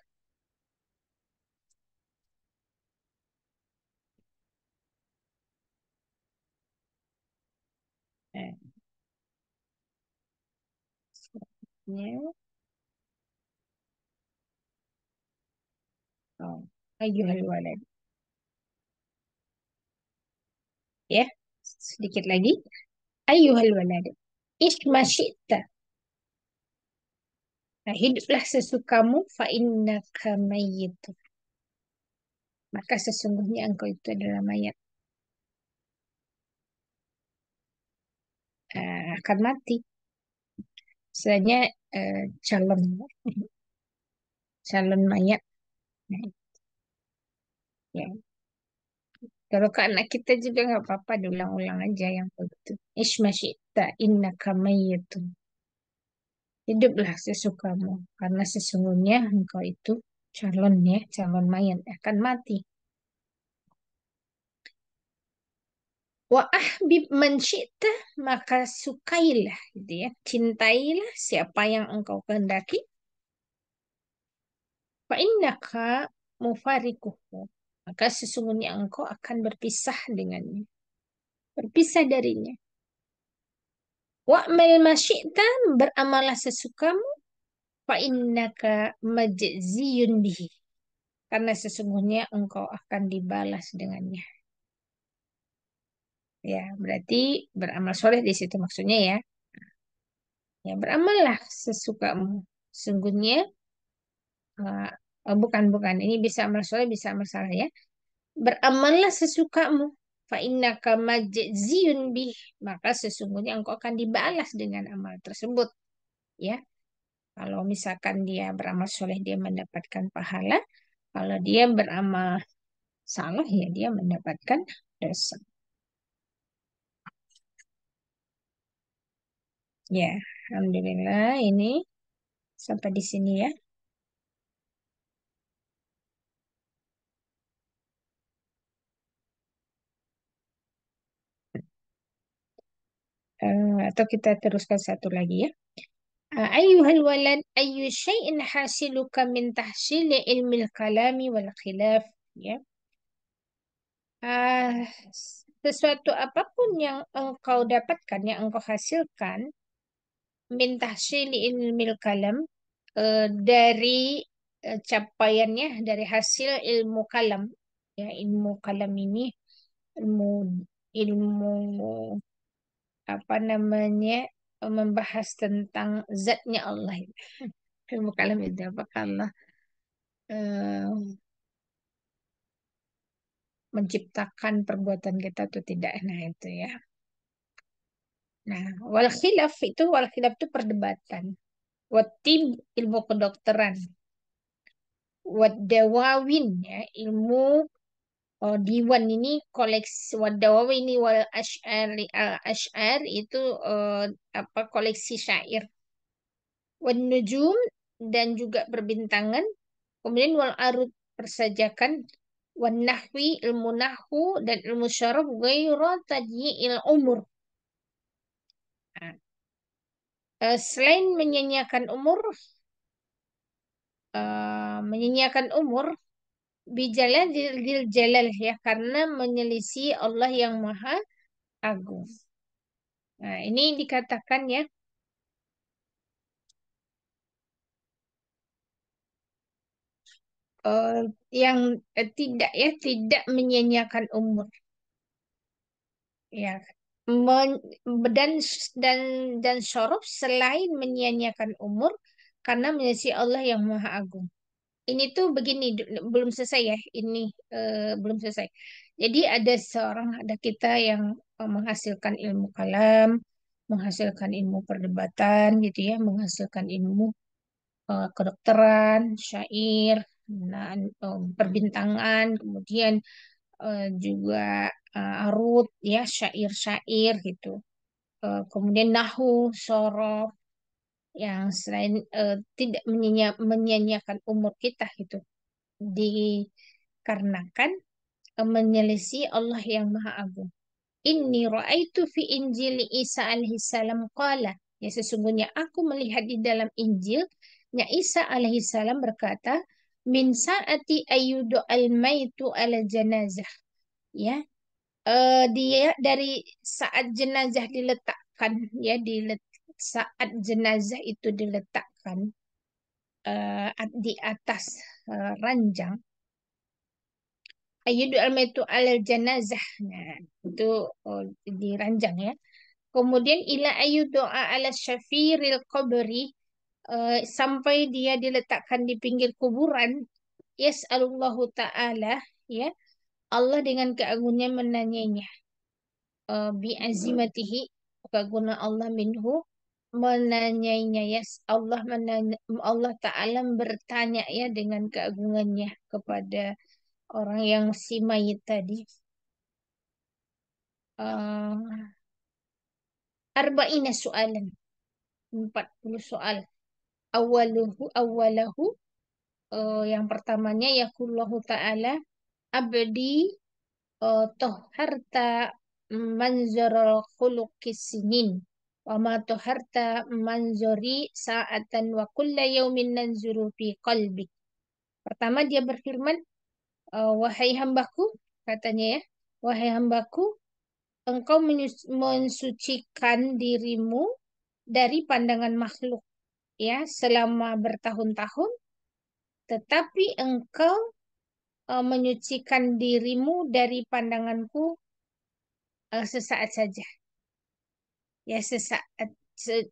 A: Nah, selanjutnya, oh, ayyuhal walad. Ya, sedikit lagi. Ayyuhal walad. Ish masyita. Nah, hiduplah sesukamu fa innaka mayyitun. Maka sesungguhnya engkau itu adalah mayat. Akan mati. Istilahnya calon calon mayat. Nah, ya. Kalau ke anak kita juga nggak apa-apa, diulang-ulang aja yang begitu. Ish masyita innaka mayyitun. Hiduplah sesukamu, karena sesungguhnya engkau itu calon ya, calon mayat akan mati. Wa ahbib man syi'ta, maka sukailah, gitu ya. Cintailah siapa yang engkau kehendaki. Fa innaka mufarikuhu, maka sesungguhnya engkau akan berpisah dengannya, berpisah darinya. Wa'mal ma syi'ta, beramallah sesukamu. Fa innaka majziyun bihi, karena sesungguhnya engkau akan dibalas dengannya. Ya, berarti beramal soleh di situ maksudnya ya. Ya, beramallah sesukamu. Sungguhnya, bukan. Ini bisa amal soleh, bisa amal salah ya. Beramallah sesukamu. Fa innaka majziyun bih. Maka sesungguhnya engkau akan dibalas dengan amal tersebut. Ya, kalau misalkan dia beramal soleh, dia mendapatkan pahala. Kalau dia beramal salah, ya dia mendapatkan dosa. Ya, alhamdulillah ini sampai di sini ya. Atau kita teruskan satu lagi ya. Ayyuhal walad ayyu syai'in hasiluka min tahsili ilmil kalami wal khilaf ya. Ah, sesuatu apapun yang engkau dapatkan, yang engkau hasilkan min tahsili ilmil kalam dari capaiannya dari hasil ilmu kalam. Ya, ilmu kalam ini ilmu ilmu apa namanya membahas tentang zatnya Allah. Ilmu kalam itu apakah Allah eh, menciptakan perbuatan kita atau tidak. Nah, itu ya. Nah, wal khilaf itu perdebatan. Watib ilmu kedokteran. Wadawawin ya, ilmu diwan ini koleksi wadawawin ini wal ash'ari al ash'ar itu apa koleksi syair. Wan nujum dan juga perbintangan. Kemudian wal arud persajakan. Wan nahwi ilmu nahwu dan ilmu syaraf ghairu tadyi'il umur. Nah, selain menyanyiakan umur bijalal dil jalal ya karena menyelisih Allah yang maha agung. Nah, ini dikatakan ya eh, yang tidak ya tidak menyanyiakan umur ya. Men- dan dan dan syaraf selain menyanyiakan umur karena menyelisih Allah yang maha agung. Ini tuh begini, belum selesai ya. Ini belum selesai. Jadi ada kita yang menghasilkan ilmu kalam, menghasilkan ilmu perdebatan gitu ya, menghasilkan ilmu kedokteran, syair, nah, perbintangan, kemudian juga arut ya, syair-syair gitu. Kemudian nahu, sorof, yang selain tidak menyanyiakan umur kita gitu dikarenakan menyelisih Allah yang Maha Agung. Inni ra'aitu fi Injil Isa alaihi salam qala. Ya sesungguhnya aku melihat di dalam Injilnya Isa alaihi salam berkata, min saati ayyudu al-maitu ala janazah. Ya, dia dari saat jenazah diletakkan ya saat jenazah itu diletakkan di atas ranjang ayyudu almaitu alal janazah. Nah, itu oh, diranjang ya. Kemudian ila ayyudu ala syafiril qabri sampai dia diletakkan di pinggir kuburan. Yas'alullahu ta'ala ya. Allah dengan keagungannya menanyanya bi azimatihi keagungan Allah minhu menanyainya ya Allah Ta'ala bertanya ya dengan keagungannya kepada orang yang si mayit tadi. uh, Arba'ina soalan 40 soal awalahu yang pertamanya yaqullahu ta'ala abdi toharta manzarul khuluqis sinin wa ma toharta manzori sa'atan wa kulla yaumin nanzuru fi qalbik. Pertama dia berfirman, wahai hambaku, katanya ya, wahai hambaku, engkau mensucikan dirimu dari pandangan makhluk ya selama bertahun-tahun, tetapi engkau menyucikan dirimu dari pandanganku sesaat saja. Ya sesaat,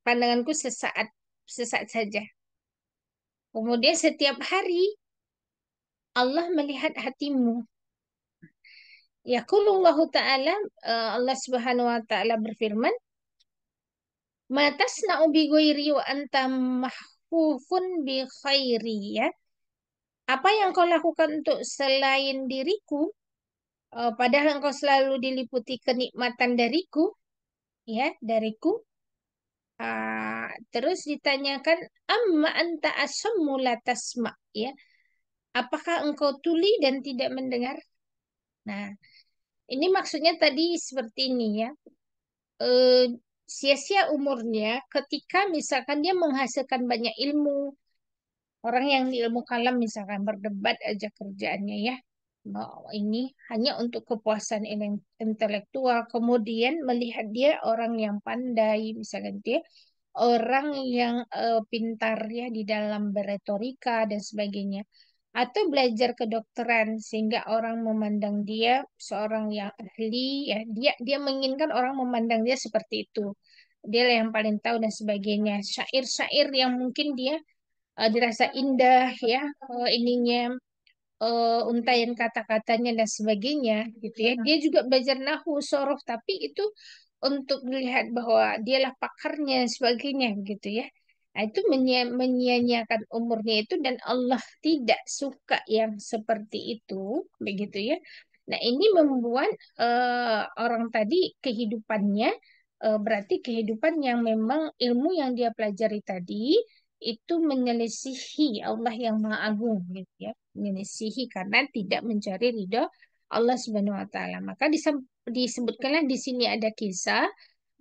A: pandanganku sesaat saja. Kemudian setiap hari Allah melihat hatimu. Yaqulullahu ta'ala, Allah Subhanahu wa ta'ala berfirman, "Ma tasna'u bi ghairi wa anta mahfufun bi khairi." Ya. Apa yang kau lakukan untuk selain diriku, padahal engkau selalu diliputi kenikmatan dariku, ya, dariku. Terus ditanyakan, amma anta asammu la tasma, ya. Apakah engkau tuli dan tidak mendengar? Nah, ini maksudnya tadi seperti ini ya. Eh, sia-sia umurnya ketika misalkan dia menghasilkan banyak ilmu. Orang yang di ilmu kalam misalkan berdebat aja kerjaannya ya. Mau ini hanya untuk kepuasan intelektual. Kemudian melihat dia orang yang pandai, misalkan dia orang yang pintar ya di dalam beretorika dan sebagainya. Atau belajar kedokteran sehingga orang memandang dia seorang yang ahli ya. Dia menginginkan orang memandang dia seperti itu. Dia lah yang paling tahu dan sebagainya. Syair-syair yang mungkin dia dirasa indah ya ininya untaian kata-katanya dan sebagainya gitu ya. Dia juga belajar nahwu, sorof, tapi itu untuk melihat bahwa dialah pakarnya dan sebagainya gitu ya. Nah, itu menyia-nyiakan umurnya itu dan Allah tidak suka yang seperti itu begitu ya. Nah, ini membuat orang tadi kehidupannya berarti kehidupan yang memang ilmu yang dia pelajari tadi itu menyelisihi Allah yang Maha Agung gitu ya, menyelisihi karena tidak mencari ridho Allah Subhanahu wa taala. Maka disebutkanlah di sini ada kisah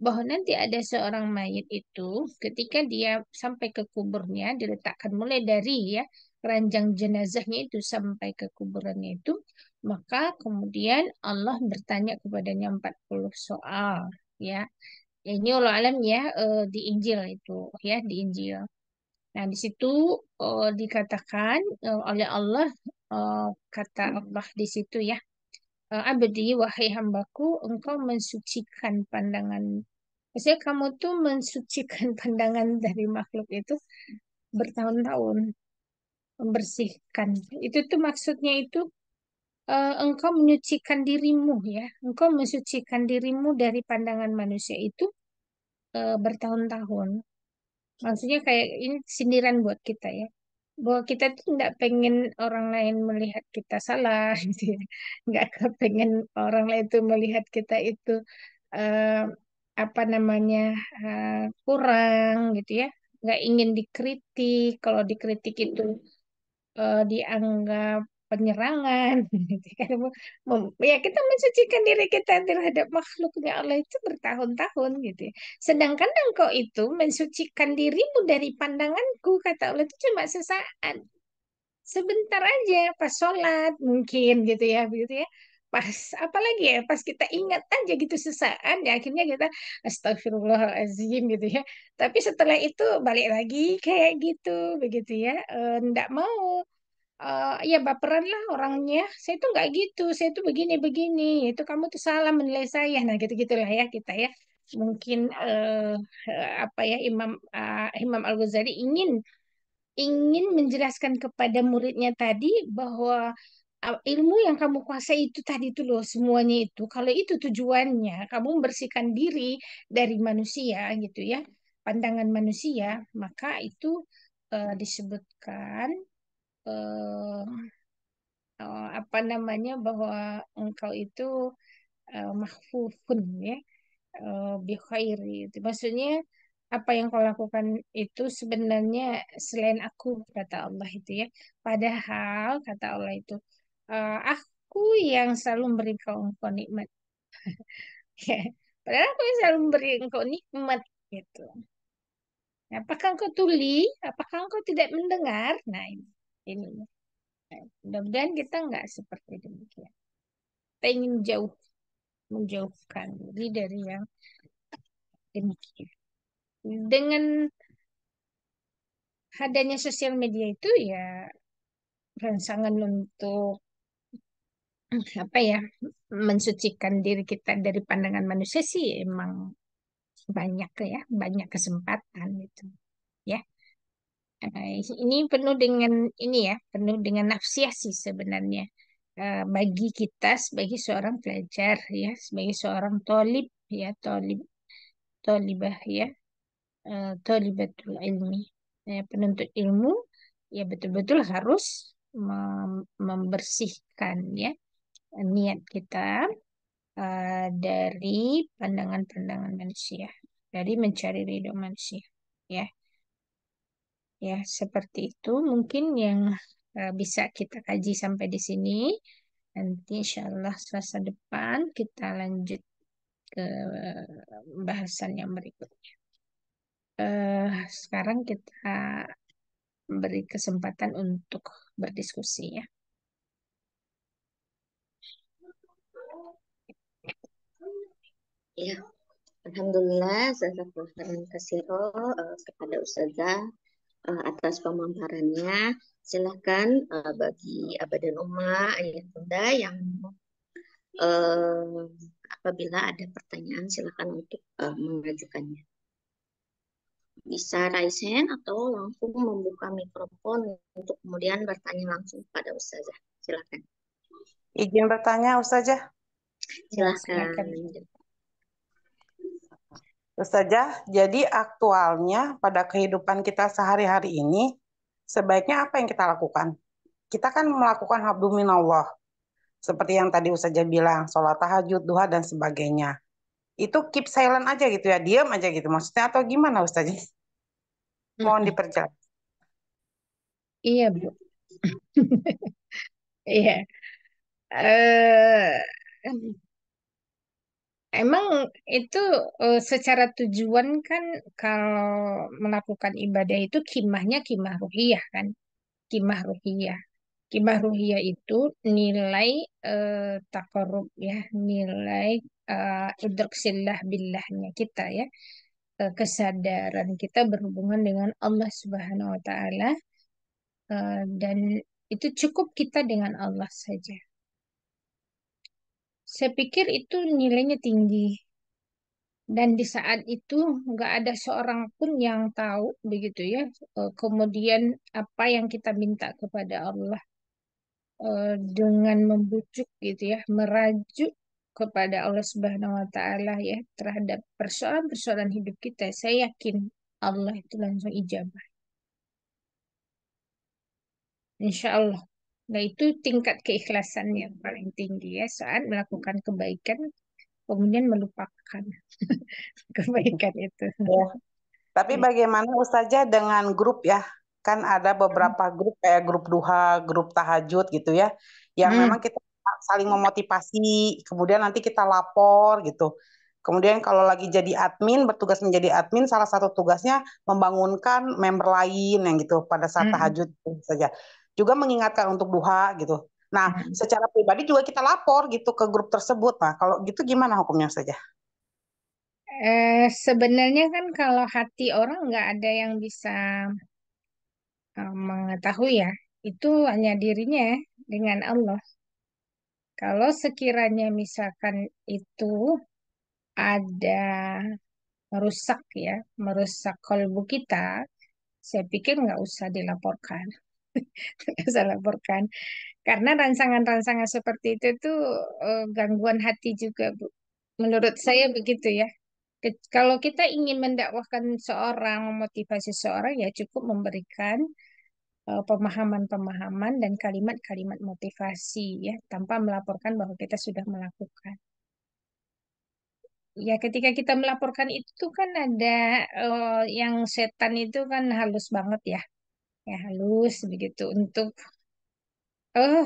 A: bahwa nanti ada seorang mayit itu ketika dia sampai ke kuburnya diletakkan mulai dari ya keranjang jenazahnya itu sampai ke kuburannya itu, maka kemudian Allah bertanya kepadanya 40 soal ya. Ya, ini Allah alam ya di Injil itu ya di Injil. Nah, di situ dikatakan oleh Allah, eh, kata Allah di situ ya, Abdi, wahai hambaku, engkau mensucikan pandangan. Maksudnya kamu tuh mensucikan pandangan dari makhluk itu bertahun-tahun, membersihkan. Itu tuh maksudnya itu engkau menyucikan dirimu ya, engkau mensucikan dirimu dari pandangan manusia itu bertahun-tahun. Maksudnya kayak ini sindiran buat kita ya. Bahwa kita tuh nggak pengen orang lain melihat kita salah gitu ya. Nggak kepengen orang lain tuh melihat kita itu eh, apa namanya kurang gitu ya. Nggak ingin dikritik. Kalau dikritik itu dianggap penyerangan gitu kan. Ya kita mensucikan diri kita terhadap makhluknya Allah itu bertahun-tahun gitu ya. Sedangkan engkau itu mensucikan dirimu dari pandanganku kata Allah itu cuma sesaat, sebentar aja pas sholat mungkin gitu ya gitu ya, pas apalagi ya pas kita ingat aja gitu sesaat ya akhirnya kita astagfirullahaladzim gitu ya, tapi setelah itu balik lagi kayak gitu begitu ya. Ndak mau ya baperan lah orangnya. Saya tuh nggak gitu. Saya tuh begini-begini. Itu kamu tuh salah menilai saya. Nah, gitu-gitulah ya kita ya. Mungkin apa ya Imam Al-Ghazali ingin menjelaskan kepada muridnya tadi bahwa ilmu yang kamu kuasai itu tadi itu loh semuanya itu. Kalau itu tujuannya kamu membersihkan diri dari manusia gitu ya, pandangan manusia, maka itu disebutkan eh, apa namanya bahwa engkau itu mahfufun ya bi khairi itu. Maksudnya apa yang kau lakukan itu sebenarnya selain aku kata Allah itu ya. Padahal kata Allah itu aku yang selalu memberi engkau nikmat. Ya. Padahal aku yang selalu memberi engkau nikmat gitu. Apakah engkau tuli? Apakah engkau tidak mendengar? Nah ini. Mudah-mudahan kita nggak seperti demikian. Kita ingin menjauhkan diri dari yang demikian. Dengan adanya sosial media itu ya rangsangan untuk apa ya mensucikan diri kita dari pandangan manusia sih emang banyak ya, banyak kesempatan gitu ya. Ini penuh dengan ini ya, penuh dengan nafsiah sih sebenarnya. Bagi kita sebagai seorang pelajar ya, sebagai seorang tolib ya, tolibah ya, thalibatul ilmi, ya, penuntut ilmu, ya betul-betul harus membersihkan ya niat kita dari pandangan-pandangan manusia, dari mencari ridho manusia. Ya, ya seperti itu mungkin yang bisa kita kaji sampai di sini. Nanti insya Allah Selasa depan kita lanjut ke bahasan yang berikutnya. Sekarang kita beri kesempatan untuk berdiskusi ya.
B: Ya, Alhamdulillah, jazakallahu khairan katsiro, kepada Ustazah atas pemaparannya. Silahkan bagi Abah dan Uma, ayah bunda yang eh, apabila ada pertanyaan silahkan untuk mengajukannya. Bisa raise hand atau langsung membuka mikrofon untuk kemudian bertanya langsung kepada Ustazah. Silahkan.
C: Izin bertanya, Ustazah.
A: Ya,
B: Silahkan.
A: silakan.
C: Ustazah, jadi aktualnya pada kehidupan kita sehari-hari ini, sebaiknya apa yang kita lakukan? Kita kan melakukan hablu minallah, seperti yang tadi Ustazah bilang, sholat tahajud, duha, dan sebagainya. Itu keep silent aja gitu ya, diam aja gitu. Maksudnya atau gimana Ustazah? Mohon
A: Mm-mm.
C: diperjelas.
A: Iya, Bu. Iya. Eh, Emang itu secara tujuan kan kalau melakukan ibadah itu kimah ruhiyah kan, kimah ruhiyah. Kimah ruhiyah itu nilai takarub ya, nilai idraksillah billahnya kita ya, kesadaran kita berhubungan dengan Allah Subhanahu wa taala, dan itu cukup kita dengan Allah saja. Saya pikir itu nilainya tinggi. Dan di saat itu nggak ada seorang pun yang tahu begitu ya. Kemudian apa yang kita minta kepada Allah, dengan membujuk gitu ya, merajuk kepada Allah Subhanahu Wa Taala ya terhadap persoalan-persoalan hidup kita. Saya yakin Allah itu langsung ijabah. Insya Allah. Nah itu tingkat keikhlasan yang paling tinggi ya saat melakukan kebaikan kemudian melupakan kebaikan itu.
C: Ya. Tapi bagaimana Ustazah dengan grup ya? Kan ada beberapa grup kayak grup duha, grup tahajud gitu ya, yang memang
A: Hmm.
C: kita saling memotivasi, kemudian nanti kita lapor gitu. Kemudian kalau lagi jadi admin, bertugas menjadi admin, salah satu tugasnya membangunkan member lain yang gitu pada saat
A: Hmm.
C: tahajud gitu saja. Juga mengingatkan untuk duha gitu. Nah,
A: Hmm.
C: secara pribadi juga kita lapor gitu ke grup tersebut. Nah, kalau gitu gimana hukumnya saja?
A: Sebenarnya kan kalau hati orang nggak ada yang bisa mengetahui ya. Itu hanya dirinya dengan Allah. Kalau sekiranya misalkan itu ada merusak ya, merusak kalbu kita, saya pikir nggak usah dilaporkan. Nggak usah laporkan. Karena rangsangan-rangsangan seperti itu tuh gangguan hati juga, Bu. Menurut saya begitu ya. Kalau kita ingin mendakwahkan seorang, memotivasi seorang, ya cukup memberikan pemahaman-pemahaman dan kalimat-kalimat motivasi ya, tanpa melaporkan bahwa kita sudah melakukan. Ya, ketika kita melaporkan itu kan ada yang setan itu kan halus banget ya, ya halus begitu untuk oh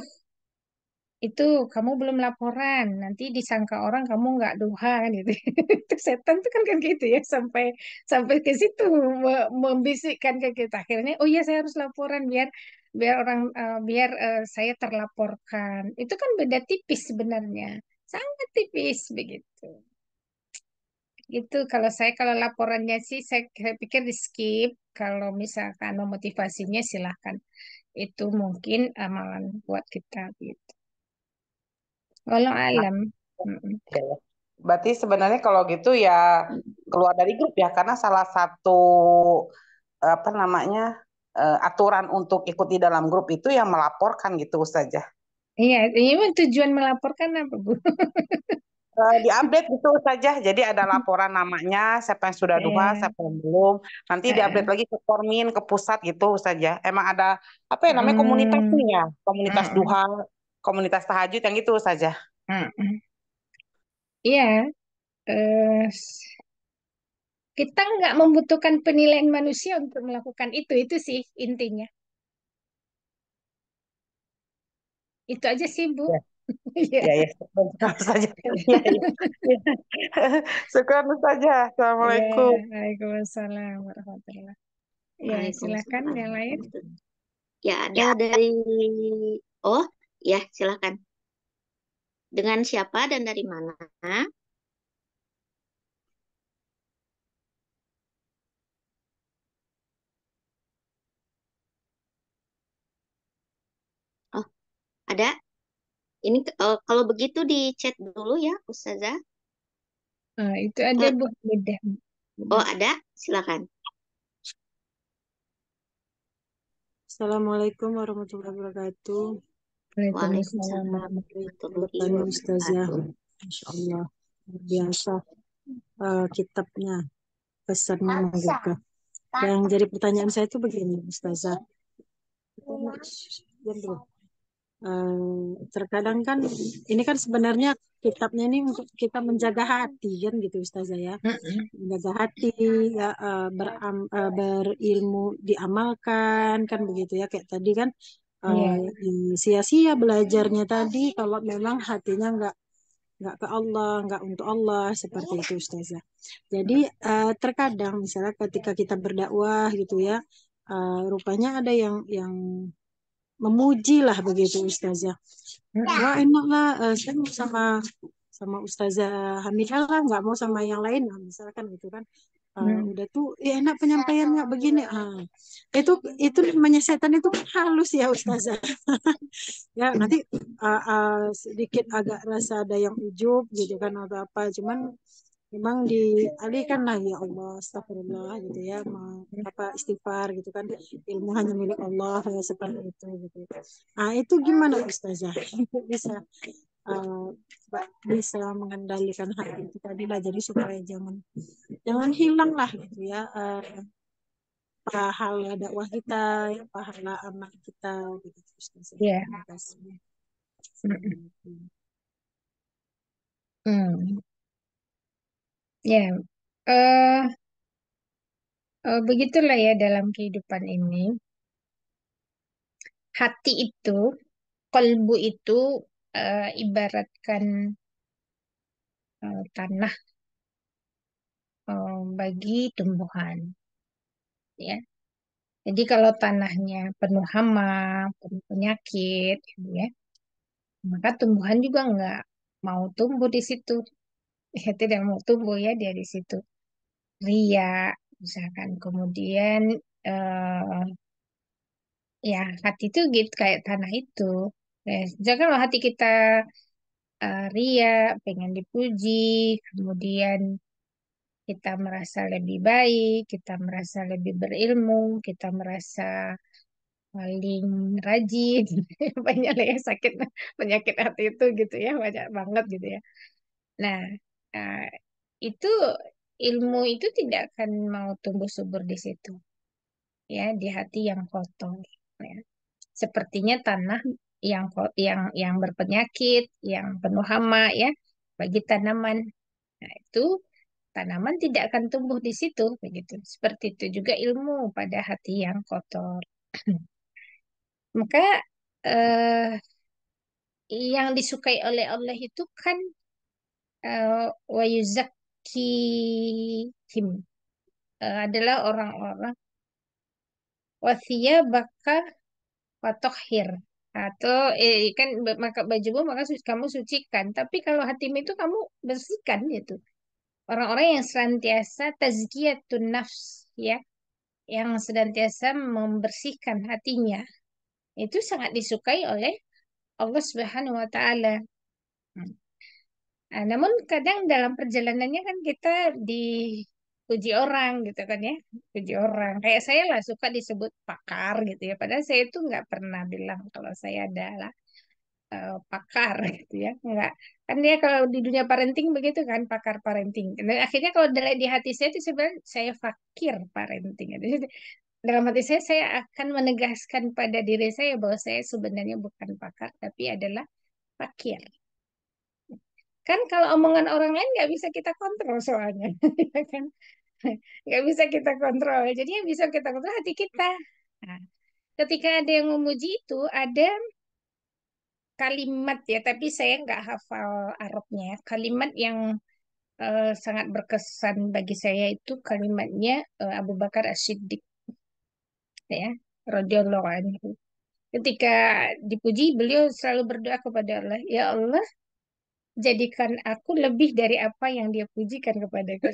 A: itu kamu belum laporan, nanti disangka orang kamu nggak duha kan gitu. Itu setan tuh kan gitu ya sampai sampai ke situ membisikkan ke kita. Akhirnya, oh iya saya harus laporan biar biar orang biar saya terlaporkan. Itu kan beda tipis sebenarnya, sangat tipis begitu. Itu kalau laporannya sih saya pikir di skip. Kalau misalkan memotivasinya silahkan. Itu mungkin amalan buat kita gitu. Walau
C: Nah,
A: alam. Mm-mm.
C: ya, ya. Berarti sebenarnya kalau gitu ya keluar dari grup ya karena salah satu apa namanya aturan untuk ikut di dalam grup itu yang melaporkan gitu Ustazah.
A: Iya, ini mah tujuan melaporkan apa, Bu?
C: Diupdate gitu saja. Jadi ada laporan namanya, siapa yang sudah duha,
A: Eh,
C: siapa yang belum. Nanti
A: eh,
C: diupdate lagi ke Kormin, ke pusat gitu saja. Emang ada apa ya namanya komunitas
A: mm,
C: nih ya, komunitas
A: mm,
C: duha, komunitas tahajud yang gitu saja.
A: mm. Iya, kita nggak membutuhkan penilaian manusia untuk melakukan itu sih intinya. Itu aja sih, Bu. Iya.
C: Ya, ya, syukur saja. Ya, ya. Syukur saja.
A: Iya,
C: Assalamualaikum.
A: Waalaikumsalam warahmatullahi. Ya, silakan
B: Waalaikumsalam
A: yang lain.
B: warahmatullahi. Ya, ada dari Oh, ya, silakan. Dengan siapa dan dari mana? Oh, ada. Ini kalau begitu di chat dulu ya, Ustazah.
A: Itu ada
B: Eh,
A: Bu, beda.
B: oh, ada. Silakan.
D: Assalamualaikum warahmatullahi wabarakatuh.
A: Waalaikumsalam
B: Waalaikumsalam
A: warahmatullahi.
D: Baik, tanggapan
B: warahmatullahi
D: bertanya Ustazah.
B: wabarakatuh.
D: Masya Allah, luar biasa kitabnya, pesannya menggugah. Yang jadi pertanyaan saya itu begini, Ustazah. Diam dulu. Terkadang kan, ini kan sebenarnya kitabnya ini untuk kita menjaga hati kan gitu Ustazah ya.
A: Mm-mm.
D: Menjaga hati, ya, berilmu, diamalkan kan begitu ya. Kayak tadi kan
A: Iya,
D: sia-sia belajarnya tadi kalau memang hatinya nggak ke Allah, nggak untuk Allah seperti itu Ustazah. Jadi terkadang misalnya ketika kita berdakwah gitu ya, rupanya ada yang memuji lah begitu Ustazah.
A: mm-mm.
D: Wah enak lah, saya mau sama sama Ustazah Hamidah lah, nggak mau sama yang lain, nah, misalkan gitu kan.
A: Mm.
D: Udah tuh ya enak penyampaiannya begini. Itu namanya setan itu halus ya Ustazah. Ya nanti sedikit agak rasa ada yang ujub gitu kan atau apa, cuman memang dialihkan lah ya Allah, astagfirullah gitu ya, apa istighfar gitu kan, ilmu hanya milik Allah ya, seperti itu gitu. Itu gimana Ustazah bisa uh, bisa mengendalikan hati itu tadi lah, jadi supaya jangan jangan hilang lah gitu ya, pahala dakwah kita, ya, pahala amal kita gitu Ustazah.
A: Iya.
D: Terima kasih.
A: Mm-mm.
D: Assalamualaikum.
A: Hmm. Ya, eh begitulah ya dalam kehidupan ini. Hati itu, kalbu itu ibaratkan tanah bagi tumbuhan, ya. Jadi kalau tanahnya penuh hama, penuh penyakit, gitu ya, maka tumbuhan juga nggak mau tumbuh di situ. Ya, tidak mau tumbuh ya dia di situ. Ria, misalkan. Kemudian eh, ya hati itu gitu kayak tanah itu. Misalkan kalau hati kita ria, pengen dipuji, kemudian kita merasa lebih baik, kita merasa lebih berilmu, kita merasa paling rajin, banyak lah ya sakit penyakit hati itu gitu ya, banyak banget gitu ya. Nah, eh, itu ilmu itu tidak akan mau tumbuh subur di situ, ya, di hati yang kotor. Ya. Sepertinya tanah yang berpenyakit, yang penuh hama ya, bagi tanaman. Nah, itu tanaman tidak akan tumbuh di situ, begitu. Seperti itu juga ilmu pada hati yang kotor. Maka eh, yang disukai oleh Allah itu kan wa yuzakkihim, adalah orang-orang baka watohhir, atau kan maka bajumu maka kamu sucikan, tapi kalau hatimu itu kamu bersihkan gitu. Orang-orang yang senantiasa tazkiyatun nafs, ya, yang senantiasa membersihkan hatinya, itu sangat disukai oleh Allah Subhanahu wa taala. Hmm. Nah, namun kadang dalam perjalanannya kan kita dipuji orang gitu kan ya, puji orang. Kayak saya lah suka disebut pakar gitu ya, padahal saya itu nggak pernah bilang kalau saya adalah pakar gitu ya, nggak. Kan dia kalau di dunia parenting begitu kan, pakar parenting. Dan akhirnya kalau di hati saya itu sebenarnya saya fakir parenting. Jadi dalam hati saya akan menegaskan pada diri saya bahwa saya sebenarnya bukan pakar, tapi adalah fakir. Kan kalau omongan orang lain nggak bisa kita kontrol soalnya, ya kan? Nggak bisa kita kontrol. Jadi yang bisa kita kontrol hati kita. Nah, ketika ada yang memuji itu, ada kalimat ya, tapi saya nggak hafal Arabnya. Kalimat yang sangat berkesan bagi saya itu kalimatnya Abu Bakar As-Siddiq ya, radhiyallahu anhu. Ketika dipuji, beliau selalu berdoa kepada Allah, ya Allah, jadikan aku lebih dari apa yang dia pujikan kepadaku.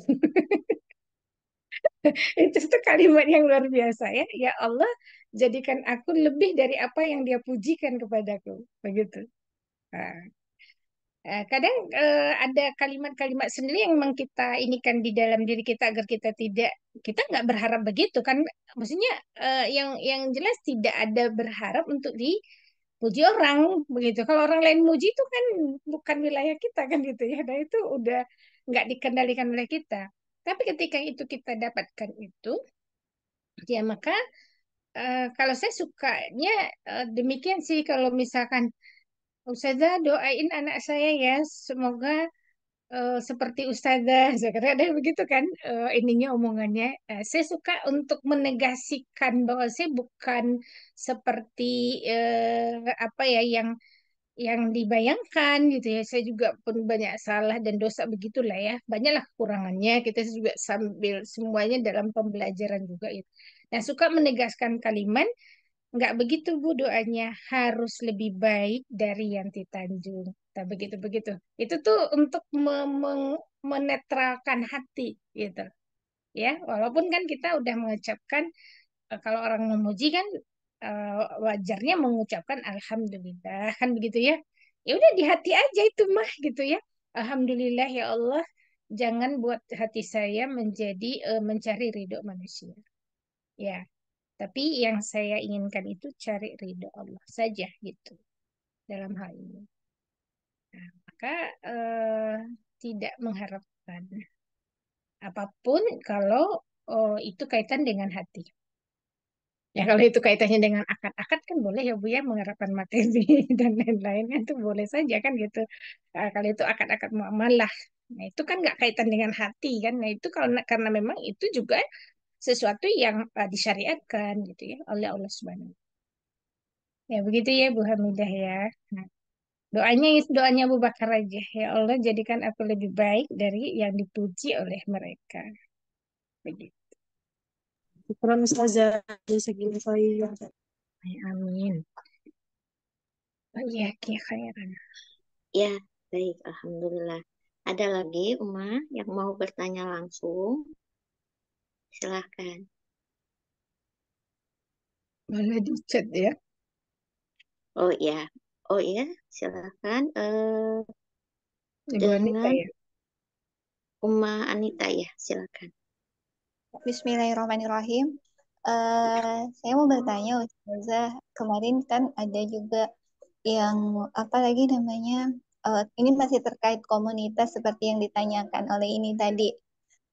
A: Itu kalimat yang luar biasa ya. Ya Allah, jadikan aku lebih dari apa yang dia pujikan kepadaku. Begitu. Nah, kadang ada kalimat-kalimat sendiri yang memang kita inikan di dalam diri kita agar kita nggak berharap begitu kan. Maksudnya yang jelas tidak ada berharap untuk dipuji orang begitu. Kalau orang lain muji itu kan bukan wilayah kita kan gitu ya. Dan itu udah nggak dikendalikan oleh kita. Tapi ketika itu kita dapatkan itu, ya maka kalau saya sukanya demikian sih kalau misalkan Ustazah doain anak saya ya semoga seperti Ustazah. Saya kira ada begitu kan ininya omongannya. Saya suka untuk menegasikan bahwa saya bukan seperti apa ya yang dibayangkan gitu ya. Saya juga pun banyak salah dan dosa begitulah ya. Banyaklah kekurangannya. Kita juga sambil semuanya dalam pembelajaran juga itu. Nah, suka menegaskan kalimat, nggak begitu Bu doanya, harus lebih baik dari Yanti Tanjung. Tak begitu-begitu. Itu tuh untuk menetralkan hati gitu. Ya, walaupun kan kita udah mengucapkan kalau orang memuji kan wajarnya mengucapkan alhamdulillah kan begitu ya. Ya udah di hati aja itu mah gitu ya. Alhamdulillah ya Allah, jangan buat hati saya menjadi mencari ridho manusia. Ya, tapi yang saya inginkan itu cari ridho Allah saja gitu dalam hal ini. Nah, maka tidak mengharapkan apapun kalau itu kaitan dengan hati. Ya kalau itu kaitannya dengan akad-akad kan boleh ya Bu ya mengharapkan materi dan lain-lain kan itu boleh saja kan gitu. Kalau itu akad-akad muamalah, nah itu kan nggak kaitan dengan hati kan. Nah itu karena memang itu juga sesuatu yang disyariatkan gitu ya oleh Allah Subhanahu. Ya begitu ya Bu Hamidah ya. Nah, doanya Abu Bakar aja. Ya Allah jadikan aku lebih baik dari yang dipuji oleh mereka. Begitu.
D: Syukran Ustazah. Segini saya.
A: Ay, amin. Oh, iya, khairan.
B: Ya, baik. Alhamdulillah. Ada lagi, Uma, yang mau bertanya langsung? Silahkan.
A: Boleh di chat ya.
B: Oh ya, oh ya, silahkan.
A: Ibu Anita
B: Dengan
A: ya.
B: Uma Anita ya, silakan.
E: Bismillahirrahmanirrahim. Saya mau bertanya, Ustazah, kemarin kan ada juga yang apa lagi namanya? Ini masih terkait komunitas seperti yang ditanyakan oleh ini tadi.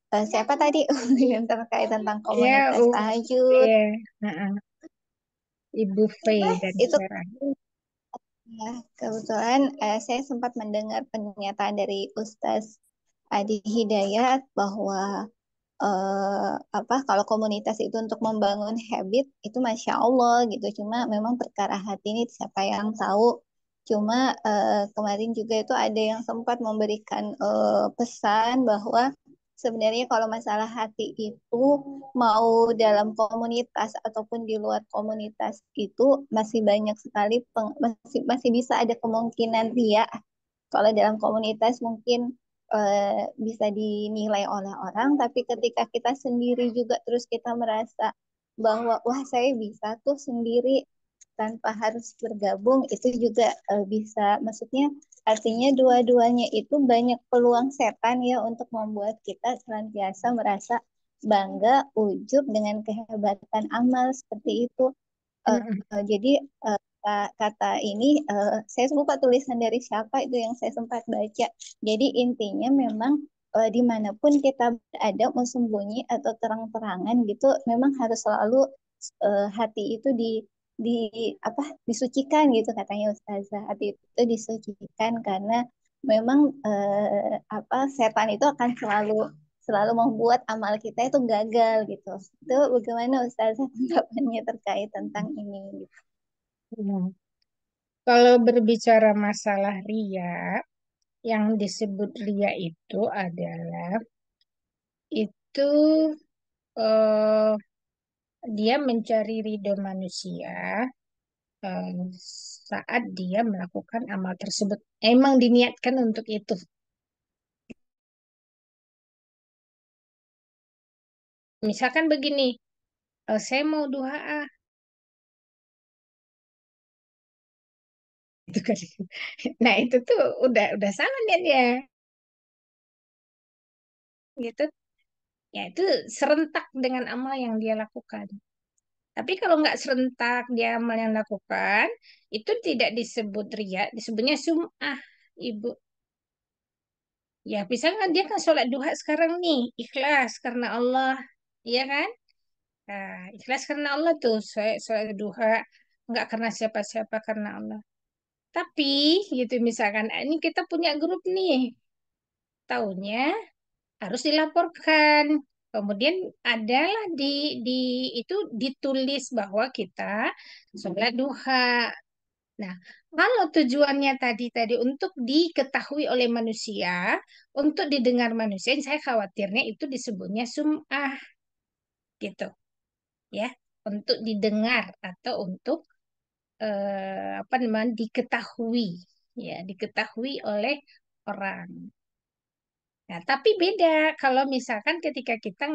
E: Siapa tadi yang terkait tentang
A: Ya,
E: komunitas tahajud?
A: ya. Heeh. Ibu Faye dan
E: Itu
A: Sarah.
E: ya, kebetulan saya sempat mendengar pernyataan dari Ustaz Adi Hidayat bahwa apa kalau komunitas itu untuk membangun habit itu masya Allah gitu. Cuma memang perkara hati ini siapa yang tahu. Cuma kemarin juga itu ada yang sempat memberikan pesan bahwa sebenarnya kalau masalah hati itu mau dalam komunitas ataupun di luar komunitas itu masih banyak sekali masih bisa ada kemungkinan ria. Kalau dalam komunitas mungkin bisa dinilai oleh orang, tapi ketika kita sendiri juga terus kita merasa bahwa wah saya bisa tuh sendiri tanpa harus bergabung, itu juga bisa, maksudnya artinya dua-duanya itu banyak peluang setan ya untuk membuat kita senantiasa merasa bangga, ujub dengan kehebatan amal seperti itu.
A: Heeh.
E: Jadi kata ini saya lupa tulisan dari siapa itu yang saya sempat baca. Jadi intinya memang dimanapun kita berada mau sembunyi atau terang-terangan gitu, memang harus selalu hati itu di apa disucikan gitu katanya Ustazah. Hati itu disucikan karena memang apa setan itu akan selalu selalu membuat amal kita itu gagal gitu. Itu bagaimana Ustazah tanggapannya terkait tentang ini? Gitu.
A: Ya. Kalau berbicara masalah ria, yang disebut ria itu adalah itu eh, dia mencari ridho manusia eh, saat dia melakukan amal tersebut. Emang diniatkan untuk itu. Misalkan begini, saya mau duha, gitu kan. Nah, itu tuh udah salah niatnya, gitu. Ya, itu serentak dengan amal yang dia lakukan. Tapi kalau nggak serentak dia amal yang lakukan, itu tidak disebut ria, disebutnya sum'ah, Ibu. Ya, misalnya dia kan sholat duha sekarang nih, ikhlas karena Allah, iya kan? Nah, ikhlas karena Allah tuh, saya sholat duha, nggak karena siapa-siapa, karena Allah. Tapi, gitu misalkan, ini kita punya grup nih, tahunya harus dilaporkan. Kemudian adalah di itu ditulis bahwa kita sholat duha. Nah, kalau tujuannya tadi untuk diketahui oleh manusia, untuk didengar manusia, saya khawatirnya itu disebutnya sum'ah gitu, ya, untuk didengar atau untuk apa namanya diketahui, ya, diketahui oleh orang. Nah, tapi beda kalau misalkan ketika kita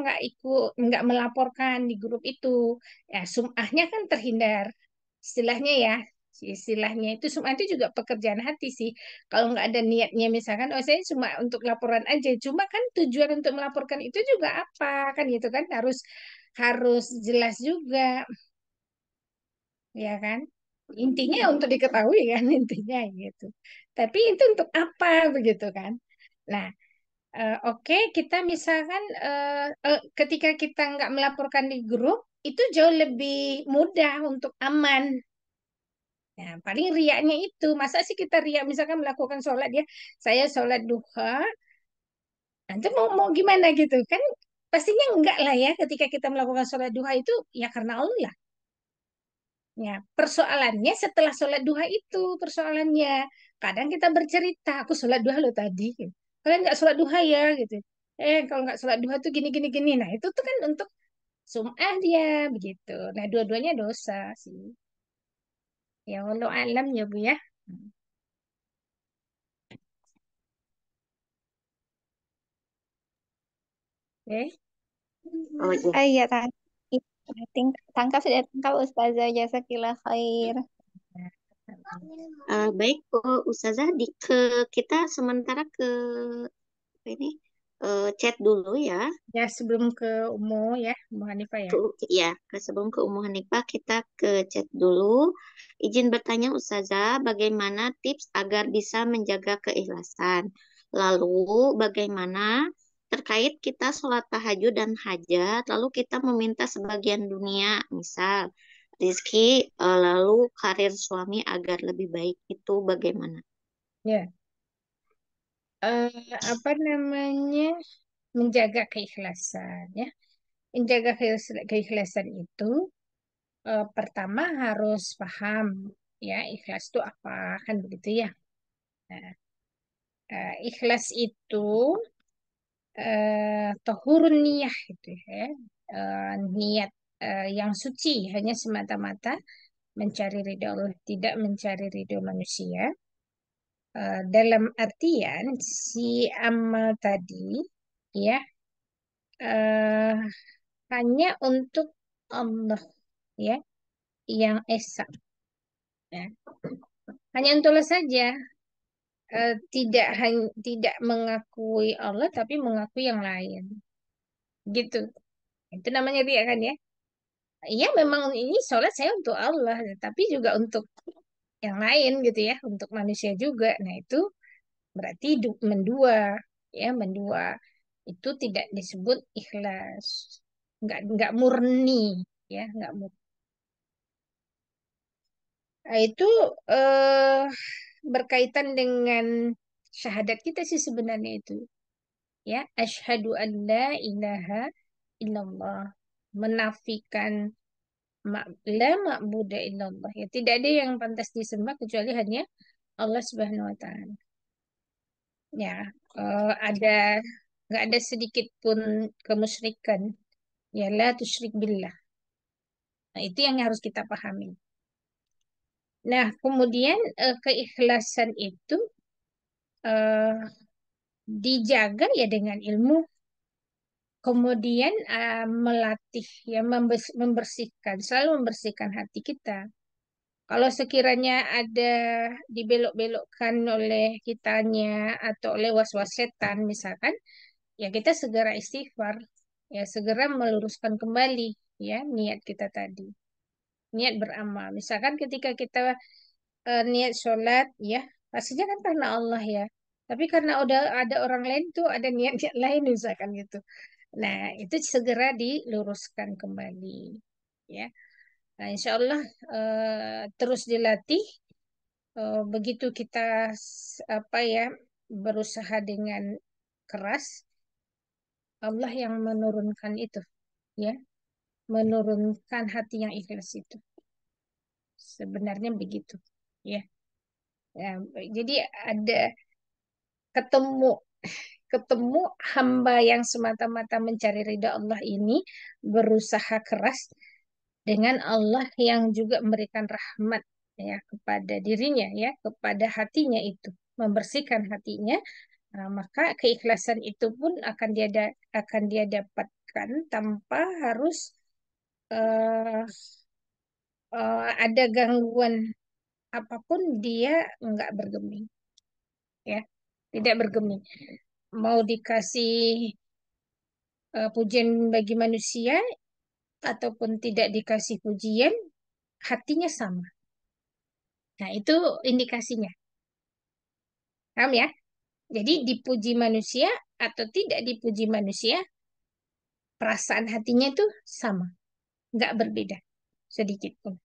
A: nggak melaporkan di grup itu, ya sum'ahnya kan terhindar. Istilahnya ya, istilahnya itu sum'ah itu juga pekerjaan hati sih. Kalau nggak ada niatnya misalkan, oh saya cuma untuk laporan aja. Cuma kan tujuan untuk melaporkan itu juga apa kan gitu kan harus harus jelas juga, ya kan? Intinya untuk diketahui kan intinya gitu. Tapi itu untuk apa begitu kan? Nah, oke, kita misalkan ketika kita nggak melaporkan di grup, itu jauh lebih mudah untuk aman. Nah, paling riaknya itu, masa sih kita riak misalkan melakukan sholat dia, saya sholat duha, nanti mau gimana gitu kan? Pastinya enggak lah ya ketika kita melakukan sholat duha itu ya karena Allah. Ya, persoalannya setelah sholat duha itu persoalannya. Kadang kita bercerita, aku sholat duha lo tadi. Kalian nggak sholat duha ya gitu. Kalau nggak sholat duha tuh gini gini gini. Nah itu tuh kan untuk sum'ah dia begitu. Nah dua-duanya dosa sih. Ya Allah alam ya Bu ya. Oke.
B: Oh iya.
E: Iya, tangkap sudah tangkap Ustazah, jazakillah khair.
B: Baik, Ustazah, kita sementara ke apa ini chat dulu ya.
A: Ya sebelum ke Umu ya, Umu Hanifah ya.
B: Ke, ya, sebelum ke Ummu Hanifah kita ke chat dulu. Izin bertanya Ustazah, bagaimana tips agar bisa menjaga keikhlasan? Lalu bagaimana terkait kita sholat tahajud dan hajat, lalu kita meminta sebagian dunia, misal rizki, lalu karir suami agar lebih baik itu bagaimana?
A: Ya, apa namanya menjaga keikhlasan ya. Menjaga keikhlasan itu pertama harus paham ya ikhlas itu apa kan begitu ya. Nah, ikhlas itu tohurun niyah itu ya. Niat yang suci hanya semata-mata mencari ridho Allah, tidak mencari ridho manusia. Dalam artian si amal tadi ya eh, hanya untuk Allah ya yang esa ya. Hanya untuk Allah saja. Tidak mengakui Allah tapi mengakui yang lain gitu. Itu namanya ria kan ya. Iya memang ini sholat saya untuk Allah tapi juga untuk yang lain gitu ya, untuk manusia juga. Nah itu berarti mendua ya, mendua itu tidak disebut ikhlas, nggak murni ya, nggak murni. Nah, itu eh, berkaitan dengan syahadat kita sih sebenarnya itu ya, asyhadu an la ilaha illallah, menafikan La ma'budu illallah. Ya, tidak ada yang pantas disembah kecuali hanya Allah Subhanahu wa taala. Ya, ada nggak ada sedikit pun kemusyrikan. Ya, la tusyrik billah. Nah, itu yang harus kita pahami. Nah, kemudian keikhlasan itu eh, dijaga ya dengan ilmu, kemudian melatih ya membersihkan, selalu membersihkan hati kita. Kalau sekiranya ada dibelok-belokkan oleh kitanya atau oleh was-was setan misalkan, ya kita segera istighfar, ya segera meluruskan kembali ya niat kita tadi, niat beramal. Misalkan ketika kita niat sholat, ya pastinya kan karena Allah ya. Tapi karena udah ada orang lain tuh ada niat-niat lain misalkan gitu. Nah, itu segera diluruskan kembali. Ya, nah, insya Allah terus dilatih. Begitu kita apa ya berusaha dengan keras, Allah yang menurunkan itu, ya, menurunkan hati yang ikhlas itu. Sebenarnya begitu, ya. Ya, jadi ada ketemu ketemu hamba yang semata-mata mencari ridha Allah ini berusaha keras dengan Allah yang juga memberikan rahmat ya kepada dirinya ya kepada hatinya itu membersihkan hatinya. Nah, maka keikhlasan itu pun akan dia dapatkan tanpa harus eh, ada gangguan apapun dia nggak bergeming ya tidak bergeming mau dikasih pujian bagi manusia ataupun tidak dikasih pujian hatinya sama. Nah, itu indikasinya. Paham ya? Jadi dipuji manusia atau tidak dipuji manusia, perasaan hatinya itu sama, nggak berbeda sedikit pun.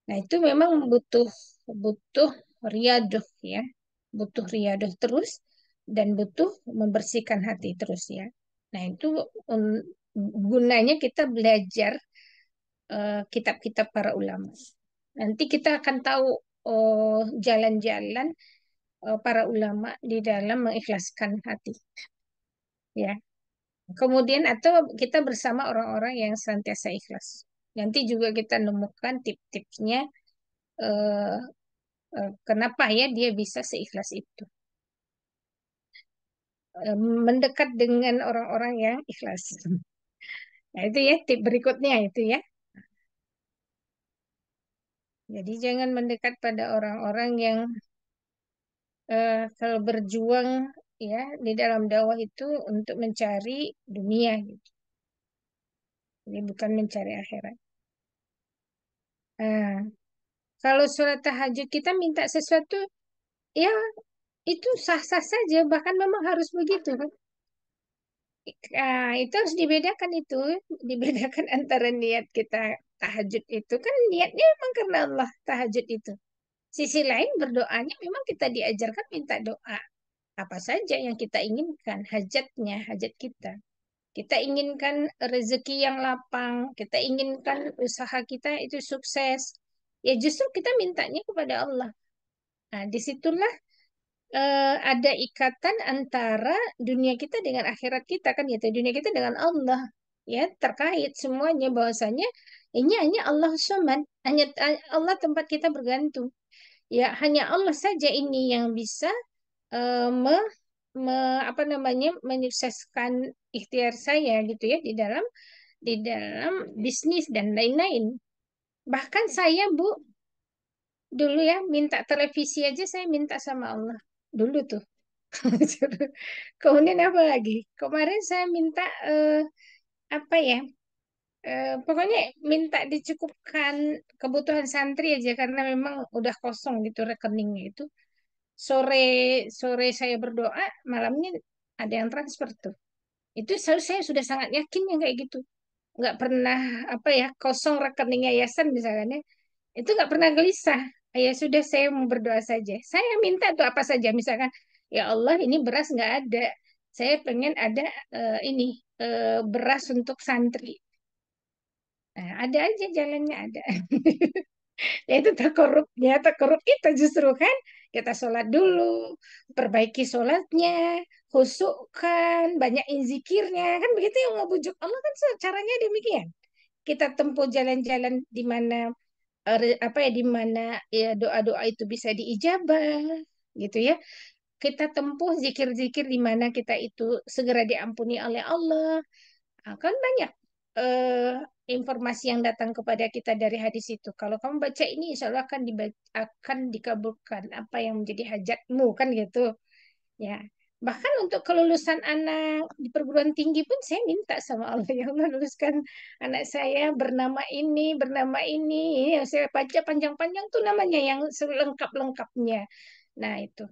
A: Nah, itu memang butuh butuh riadoh ya, butuh riadoh terus dan butuh membersihkan hati terus ya. Nah, itu gunanya kita belajar kitab-kitab para ulama. Nanti kita akan tahu jalan-jalan para ulama di dalam mengikhlaskan hati. Ya, kemudian atau kita bersama orang-orang yang senantiasa ikhlas. Nanti juga kita nemukan tip-tipsnya eh, kenapa ya dia bisa seikhlas itu. Mendekat dengan orang-orang yang ikhlas. Nah, itu ya tip berikutnya itu ya. Jadi jangan mendekat pada orang-orang yang kalau berjuang ya di dalam dakwah itu untuk mencari dunia gitu. Jadi bukan mencari akhirat. Nah, kalau sholat tahajud kita minta sesuatu, ya itu sah-sah saja. Bahkan memang harus begitu kan. Itu harus dibedakan itu, dibedakan antara niat kita tahajud itu kan niatnya memang karena Allah tahajud itu. Sisi lain berdoanya memang kita diajarkan minta doa apa saja yang kita inginkan, hajatnya, hajat kita. Kita inginkan rezeki yang lapang, kita inginkan usaha kita itu sukses. Ya justru kita mintanya kepada Allah. Nah, disitulah ada ikatan antara dunia kita dengan akhirat kita kan gitu. Dunia kita dengan Allah. Ya, terkait semuanya bahwasanya ini hanya Allah Samad, hanya Allah tempat kita bergantung. Ya, hanya Allah saja ini yang bisa eh, me, apa namanya menyukseskan ikhtiar saya gitu ya di dalam bisnis dan lain-lain. Bahkan saya, Bu, dulu ya minta televisi aja saya minta sama Allah. Dulu tuh. Kemudian apa lagi? Kemarin saya minta apa ya? Pokoknya minta dicukupkan kebutuhan santri aja karena memang udah kosong gitu rekeningnya itu. Sore sore saya berdoa, malamnya ada yang transfer tuh. Itu saya sudah sangat yakin yang kayak gitu. Nggak pernah apa ya kosong rekening yayasan misalnya. Itu nggak pernah gelisah. Ya sudah saya mau berdoa saja. Saya minta tuh apa saja misalkan ya Allah ini beras nggak ada. Saya pengen ada ini beras untuk santri. Nah, ada aja jalannya ada. Ya itu takarubnya, takarub kita justru kan kita sholat dulu, perbaiki sholatnya, khusukkan, banyakin zikirnya, kan begitu yang ngebujuk Allah kan caranya demikian. Kita tempuh jalan-jalan di mana apa ya, di mana ya doa-doa itu bisa diijabah gitu ya. Kita tempuh zikir-zikir di mana kita itu segera diampuni oleh Allah. Nah, kan banyak eh, informasi yang datang kepada kita dari hadis itu. Kalau kamu baca ini, insya Allah akan dikabulkan apa yang menjadi hajatmu, kan gitu. Ya, bahkan untuk kelulusan anak di perguruan tinggi pun saya minta sama Allah, ya Allah luluskan anak saya bernama ini. Ini yang saya baca panjang-panjang tuh namanya yang selengkap-lengkapnya. Nah itu,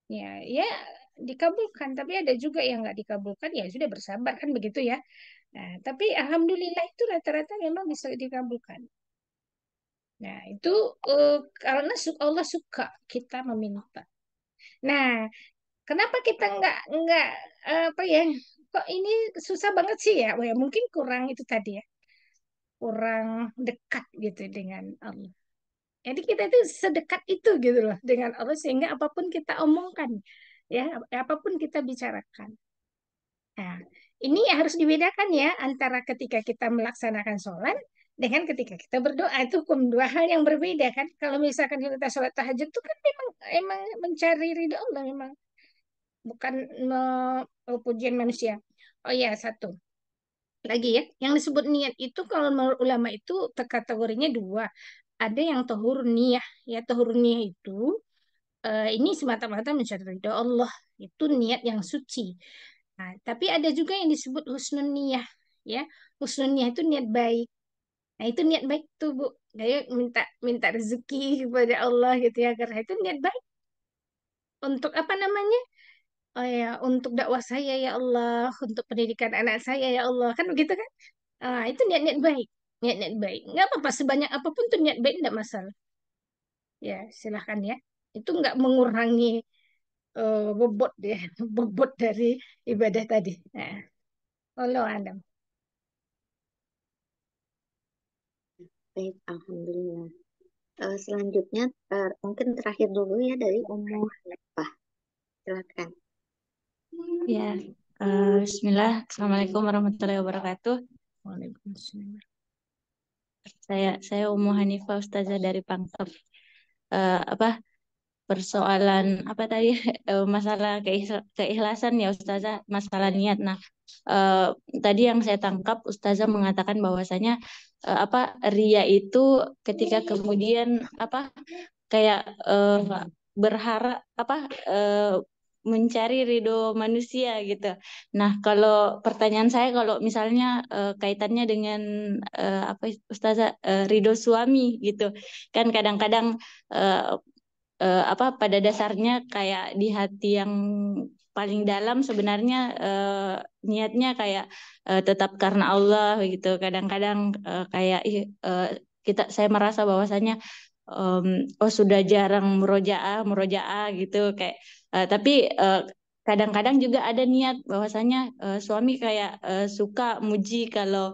A: ya, ya dikabulkan. Tapi ada juga yang nggak dikabulkan, ya sudah bersabar kan begitu ya. Nah, tapi alhamdulillah itu rata-rata memang bisa dikabulkan. Nah, itu karena Allah suka kita meminta. Nah, kenapa kita nggak apa ya? Kok ini susah banget sih ya? Oh ya, mungkin kurang itu tadi ya, kurang dekat gitu dengan Allah. Jadi kita itu sedekat itu gitu loh dengan Allah sehingga apapun kita omongkan, ya, apapun kita bicarakan. Nah, ini harus dibedakan ya antara ketika kita melaksanakan sholat dengan ketika kita berdoa. Itu hukum dua hal yang berbeda kan. Kalau misalkan kita sholat tahajud itu kan memang emang mencari ridho Allah memang, bukan pujian manusia. Oh ya, satu lagi ya, yang disebut niat itu kalau menurut ulama itu kategorinya dua. Ada yang tahur niyah, ya tahur niyah itu ini semata-mata mencari ridho Allah, itu niat yang suci. Nah, tapi ada juga yang disebut husnul niyah, ya. Husnul niyah itu niat baik. Nah, itu niat baik tuh, Bu. Kayak minta minta rezeki kepada Allah gitu ya, karena itu niat baik. Untuk apa namanya? Oh ya, untuk dakwah saya ya Allah, untuk pendidikan anak saya ya Allah, kan begitu kan? Ah, itu niat-niat baik. Niat-niat baik. Nggak apa-apa, sebanyak apapun tuh niat baik nggak masalah. Ya, silahkan ya. Itu nggak mengurangi bobot ya, bobot dari ibadah tadi. Nah, Allah Adam.
B: Baik, alhamdulillah. Selanjutnya mungkin terakhir dulu ya dari Ummu Hanifah. Silakan.
F: Ya, Bismillah. Assalamualaikum warahmatullahi wabarakatuh.
A: Waalaikumsalam.
F: Saya Ummu Hanifah, Ustazah dari Pangkep. Apa persoalan apa tadi masalah keikhlasan ya Ustazah, masalah niat. Nah, eh, tadi yang saya tangkap Ustazah mengatakan bahwasanya apa ria itu ketika kemudian apa kayak berharap apa mencari ridho manusia gitu. Nah, kalau pertanyaan saya kalau misalnya kaitannya dengan apa Ustazah ridho suami gitu. Kan kadang-kadang eh, apa pada dasarnya kayak di hati yang paling dalam sebenarnya niatnya kayak tetap karena Allah gitu. Kadang-kadang kayak saya merasa bahwasanya oh sudah jarang murojaah gitu kayak tapi kadang-kadang juga ada niat bahwasanya suami kayak suka muji kalau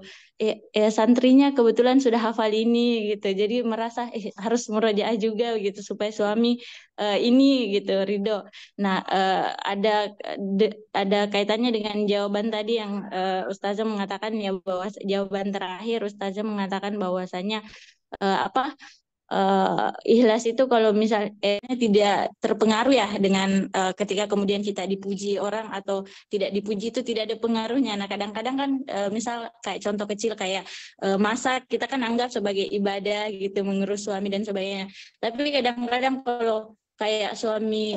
F: santrinya kebetulan sudah hafal ini gitu jadi merasa harus murojaah juga gitu supaya suami ini gitu ridho. Nah ada kaitannya dengan jawaban tadi yang Ustazah mengatakan ya bahwa jawaban terakhir Ustazah mengatakan bahwasanya apa ikhlas itu kalau misalnya tidak terpengaruh ya dengan ketika kemudian kita dipuji orang atau tidak dipuji itu tidak ada pengaruhnya. Nah kadang-kadang kan misal kayak contoh kecil kayak masak kita kan anggap sebagai ibadah gitu mengurus suami dan sebagainya. Tapi kadang-kadang kalau kayak suami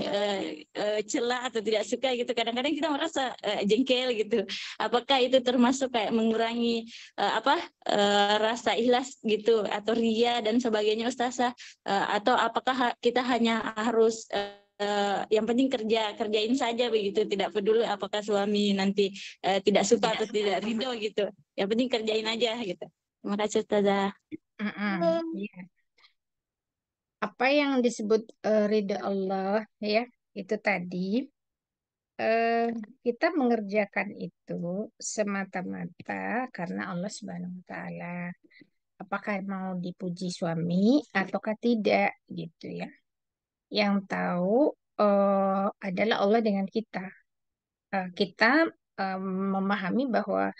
F: celah atau tidak suka gitu kadang-kadang kita merasa jengkel gitu. Apakah itu termasuk kayak mengurangi apa rasa ikhlas gitu atau ria dan sebagainya Ustazah atau apakah kita hanya harus yang penting kerjain saja begitu tidak peduli apakah suami nanti tidak suka atau tidak ridho gitu yang penting kerjain aja gitu. Terima kasih Ustazah.
A: Iya. Apa yang disebut ridha Allah ya, itu tadi eh, kita mengerjakan itu semata-mata karena Allah Subhanahu wa taala. Apakah mau dipuji suami ataukah tidak gitu ya. Yang tahu adalah Allah dengan kita. Kita eh, memahami bahwa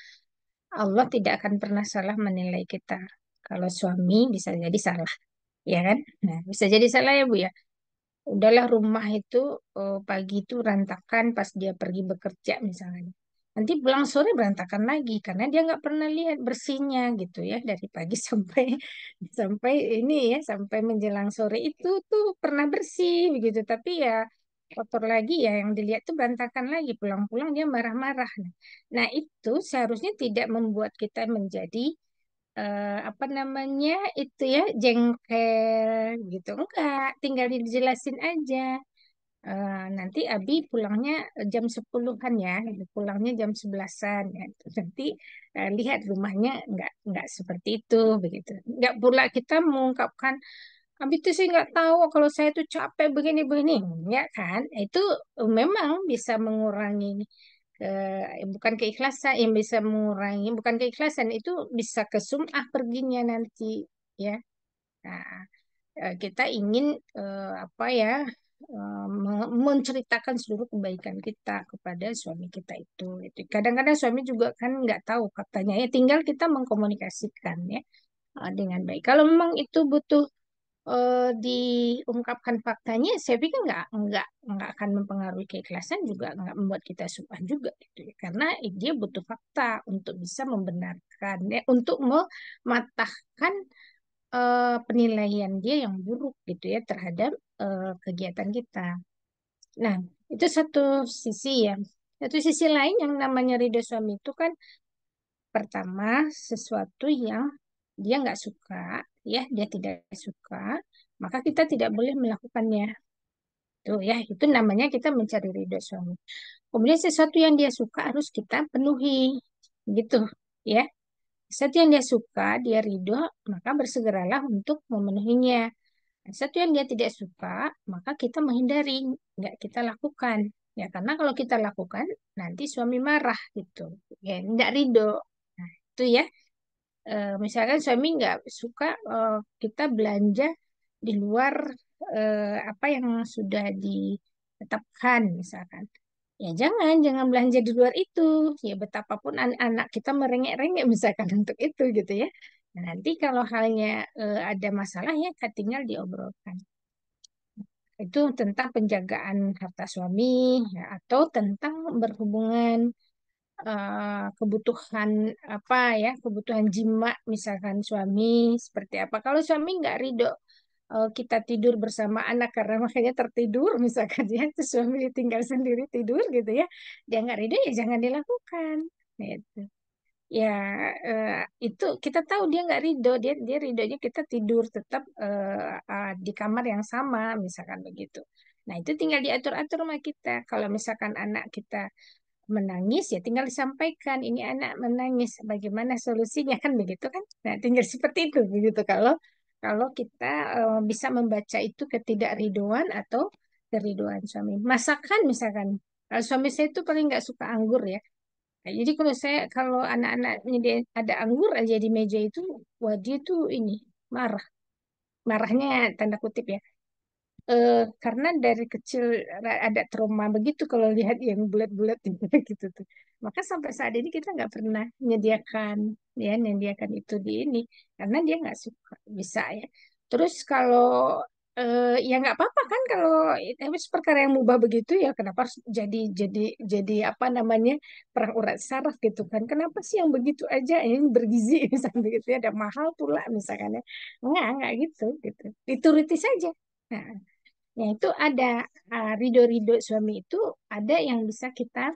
A: Allah tidak akan pernah salah menilai kita. Kalau suami bisa jadi salah, ya kan? Nah, bisa jadi salah ya Bu ya. Udahlah rumah itu pagi itu berantakan pas dia pergi bekerja misalnya. Nanti pulang sore berantakan lagi karena dia nggak pernah lihat bersihnya gitu ya dari pagi sampai sampai ini ya sampai menjelang sore itu tuh pernah bersih begitu. Tapi ya kotor lagi ya yang dilihat tuh berantakan lagi pulang-pulang dia marah-marah. Nah itu seharusnya tidak membuat kita menjadi apa namanya itu ya jengkel gitu enggak tinggal dijelasin aja. Nanti Abi pulangnya jam 10-an ya pulangnya jam 11-an ya. Terus nanti lihat rumahnya enggak seperti itu begitu enggak pula kita mengungkapkan Abi tuh saya nggak tahu kalau saya tuh capek begini-begini ya kan itu memang bisa mengurangi bukan keikhlasan yang bisa mengurangi bukan keikhlasan itu bisa ke sum'ah perginya nanti ya. Nah, kita ingin apa ya menceritakan seluruh kebaikan kita kepada suami kita itu. Kadang-kadang suami juga kan nggak tahu faktanya ya tinggal kita mengkomunikasikan ya dengan baik. Kalau memang itu butuh diungkapkan faktanya, saya pikir nggak akan mempengaruhi keikhlasan juga nggak membuat kita subah juga gitu ya. Karena dia butuh fakta untuk bisa membenarkan ya, untuk mematahkan penilaian dia yang buruk gitu ya terhadap kegiatan kita. Nah, itu satu sisi ya. Satu sisi lain yang namanya ridho suami itu kan pertama sesuatu yang dia nggak suka, ya dia tidak suka, maka kita tidak boleh melakukannya. Tuh ya, itu namanya kita mencari ridho suami. Kemudian sesuatu yang dia suka harus kita penuhi, gitu ya. Sesuatu yang dia suka, dia ridho, maka bersegeralah untuk memenuhinya. Sesuatu yang dia tidak suka, maka kita menghindari, nggak kita lakukan. Ya, karena kalau kita lakukan, nanti suami marah gitu. Ya, nggak ridho. Nah, itu ya. Misalkan suami nggak suka kita belanja di luar apa yang sudah ditetapkan, misalkan. Ya jangan belanja di luar itu. Ya betapapun anak kita merengek-rengek misalkan untuk itu gitu ya. Nah, nanti kalau halnya ada masalah ya tinggal diobrolkan. Itu tentang penjagaan harta suami ya, atau tentang berhubungan kebutuhan apa ya kebutuhan jima misalkan suami seperti apa kalau suami nggak ridho kita tidur bersama anak karena makanya tertidur misalkan ya terus suami tinggal sendiri tidur gitu ya dia nggak ridho ya jangan dilakukan gitu ya. eh, itu kita tahu dia nggak ridho dia ridhonya kita tidur tetap di kamar yang sama misalkan begitu. Nah itu tinggal diatur-atur sama kita kalau misalkan anak kita menangis ya tinggal disampaikan ini anak menangis bagaimana solusinya kan begitu kan. Nah tinggal seperti itu begitu kalau kalau kita bisa membaca itu ketidakriduan atau keriduan suami masakan misalkan kalau suami saya itu paling nggak suka anggur ya. Nah, jadi kalau anak-anaknya dia ada anggur aja di meja itu wah dia tuh ini marah marahnya tanda kutip ya. Karena dari kecil ada trauma begitu kalau lihat yang bulat-bulat gitu tuh. Maka sampai saat ini kita nggak pernah menyediakan ya menyediakan itu di ini karena dia nggak suka bisa ya. Terus kalau ya nggak apa-apa kan kalau itu perkara yang mubah begitu ya kenapa harus jadi apa namanya perang urat saraf gitu kan. Kenapa sih yang begitu aja ini bergizi misalnya begitu ya ada mahal pula misalkan ya. Nggak gitu. Dituruti saja. Nah, ya itu ada ridho-ridho suami itu ada yang bisa kita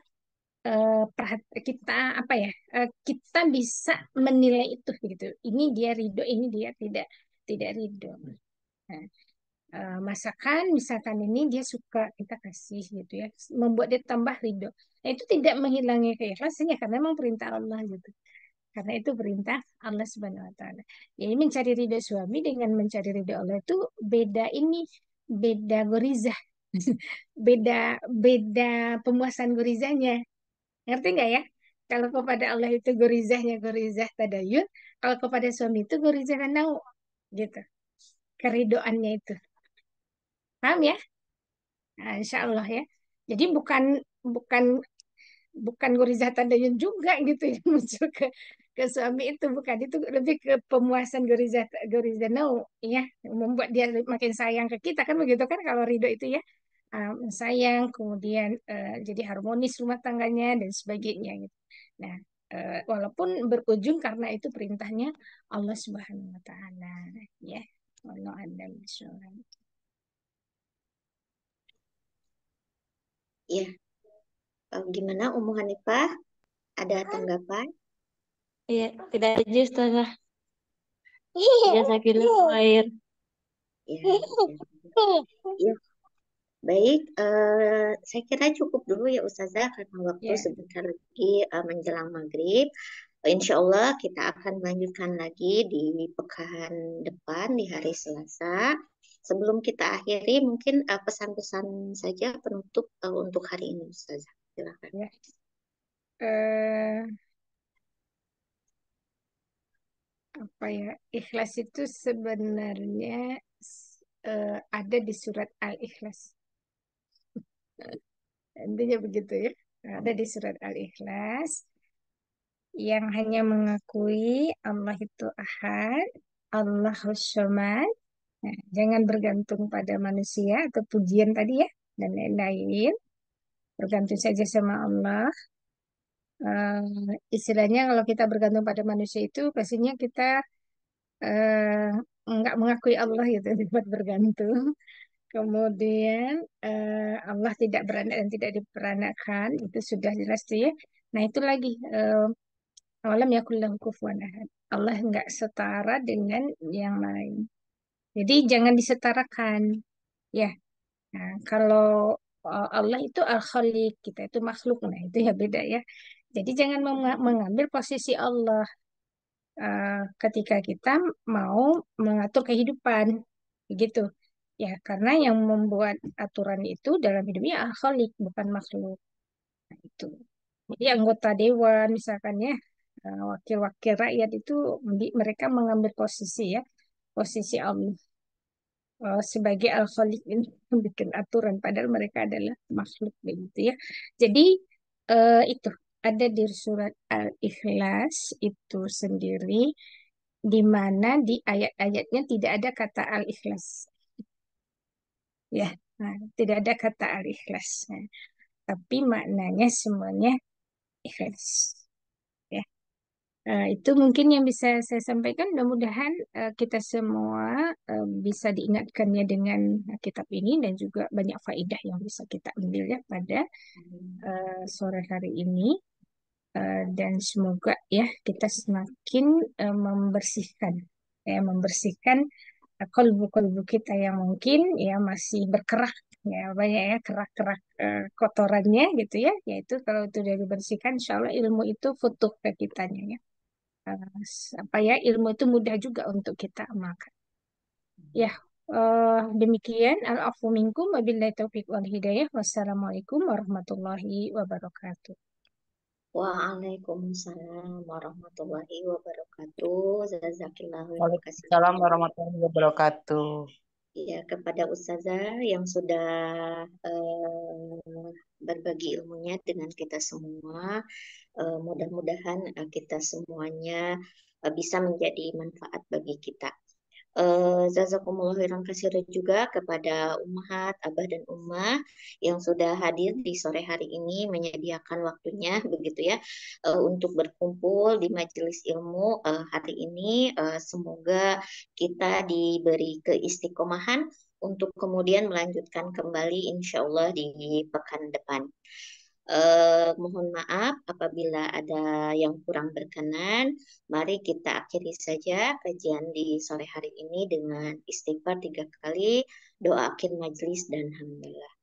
A: kita apa ya kita bisa menilai itu gitu. Ini dia ridho, ini dia tidak ridho. Nah, masakan misalkan ini dia suka kita kasih gitu ya, membuat dia tambah ridho. Nah, itu tidak menghilangi keikhlasannya karena memang perintah Allah gitu. Karena itu perintah Allah Subhanahu wa taala. Jadi mencari ridho suami dengan mencari ridho Allah itu beda ini, beda gorizah. Beda beda pemuasan gorizahnya. Ngerti nggak ya? Kalau kepada Allah itu gorizahnya gorizah tadayun, kalau kepada suami itu gorizah nau gitu. Keridoannya itu. Paham ya? Nah, insya Allah ya. Jadi bukan bukan bukan gorizah tadayun juga gitu yang muncul ke suami itu, bukan, itu lebih ke pemuasan gorizah nau ya, membuat dia makin sayang ke kita kan, begitu kan kalau ridho itu ya. Sayang, kemudian jadi harmonis rumah tangganya dan sebagainya gitu. Nah, walaupun berujung karena itu perintahnya Allah Subhanahu wa taala ya. Allah a'lam bishawab.
B: Ya, gimana Ummu Hanifah? Ada tanggapan?
F: Iya, tidak ada Ustazah. Jazakillah khair.
B: Ya, ya. Baik, saya kira cukup dulu ya Ustazah karena waktu
A: Ya,
B: sebentar lagi menjelang maghrib. Insya Allah kita akan melanjutkan lagi di pekan depan di hari Selasa. Sebelum kita akhiri, mungkin pesan-pesan saja penutup untuk hari ini Ustazah. Silakan.
A: ya. Eh, apa ya? Ikhlas itu sebenarnya ada di surat Al-Ikhlas. Intinya begitu ya. Ada di surat Al-Ikhlas yang hanya mengakui Allah itu Ahad, Allahus Samad. Nah, jangan bergantung pada manusia atau pujian tadi ya dan lain-lain. Bergantung saja sama Allah. Istilahnya kalau kita bergantung pada manusia itu pastinya kita eh, nggak mengakui Allah gitu tempat bergantung. Kemudian Allah tidak beranak dan tidak diperanakan, itu sudah jelas tuh ya. Nah itu lagi awalam yakul lahu kufuwan ahad. Allah nggak setara dengan yang lain. Jadi jangan disetarakan ya. Nah, kalau Allah itu al-Khaliq, kita itu makhluk, nah itu ya beda ya. Jadi jangan mengambil posisi Allah ketika kita mau mengatur kehidupan, begitu. Ya, karena yang membuat aturan itu dalam hidupnya al-Khaliq, bukan makhluk. Nah, itu. Jadi anggota dewan misalkan ya, wakil-wakil rakyat itu mereka mengambil posisi ya, posisi Allah sebagai al-Khaliq ini membuat aturan, padahal mereka adalah makhluk begitu ya. Jadi itu ada di surat Al-Ikhlas itu sendiri, di mana di ayat-ayatnya tidak ada kata al-ikhlas ya. Nah, tidak ada kata al-ikhlas. Nah, tapi maknanya semuanya ikhlas ya. Itu mungkin yang bisa saya sampaikan. Mudah-mudahan kita semua bisa diingatkannya dengan kitab ini dan juga banyak faidah yang bisa kita ambil ya pada sore hari ini. Dan semoga ya kita semakin membersihkan ya, membersihkan kolbu-kolbu kita yang mungkin ya masih berkerak ya, banyak ya kerak-kerak kotorannya gitu ya. Yaitu kalau itu sudah dibersihkan insya Allah ilmu itu futuh ke kitanya ya. Apa ya, ilmu itu mudah juga untuk kita amalkan ya. Demikian al-afu minkum wabillahi taufiq wal hidayah. Wassalamualaikum warahmatullahi wabarakatuh.
B: Waalaikumsalam warahmatullahi wabarakatuh. Jazakillahu, terima kasih
C: Waalaikumsalam warahmatullahi wabarakatuh.
B: ya kepada Ustazah yang sudah berbagi ilmunya dengan kita semua. Mudah-mudahan kita semuanya bisa menjadi manfaat bagi kita. Jazakumullah khairan katsiran juga kepada Ummahat, Abah dan Ummah yang sudah hadir di sore hari ini menyediakan waktunya begitu ya untuk berkumpul di majelis ilmu hari ini. Semoga kita diberi keistiqomahan untuk kemudian melanjutkan kembali insya Allah di pekan depan. Mohon maaf apabila ada yang kurang berkenan. Mari kita akhiri saja kajian di sore hari ini dengan istighfar 3 kali, doa akhir majlis dan hamdalah.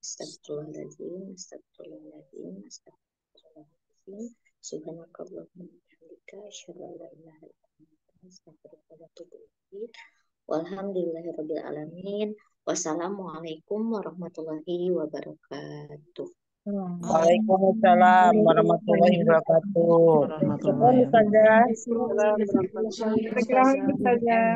B: Astagfirullahaladzim, astagfirullahaladzim, astagfirullahaladzim. Subhanakallahumma wa bihamdika, asyhadu an la ilaha illa anta, astaghfiruka wa atubu ilaik. Walhamdulillahirabbil alamin. Wassalamualaikum warahmatullahi wabarakatuh.
C: Waalaikumsalam warahmatullahi wabarakatuh.
G: Warahmatullahi
C: Syukron Ustazah.
D: Waalaikumsalam warahmatullahi
C: Jazakallahu
D: wabarakatuh.
C: khairan, Ustazah.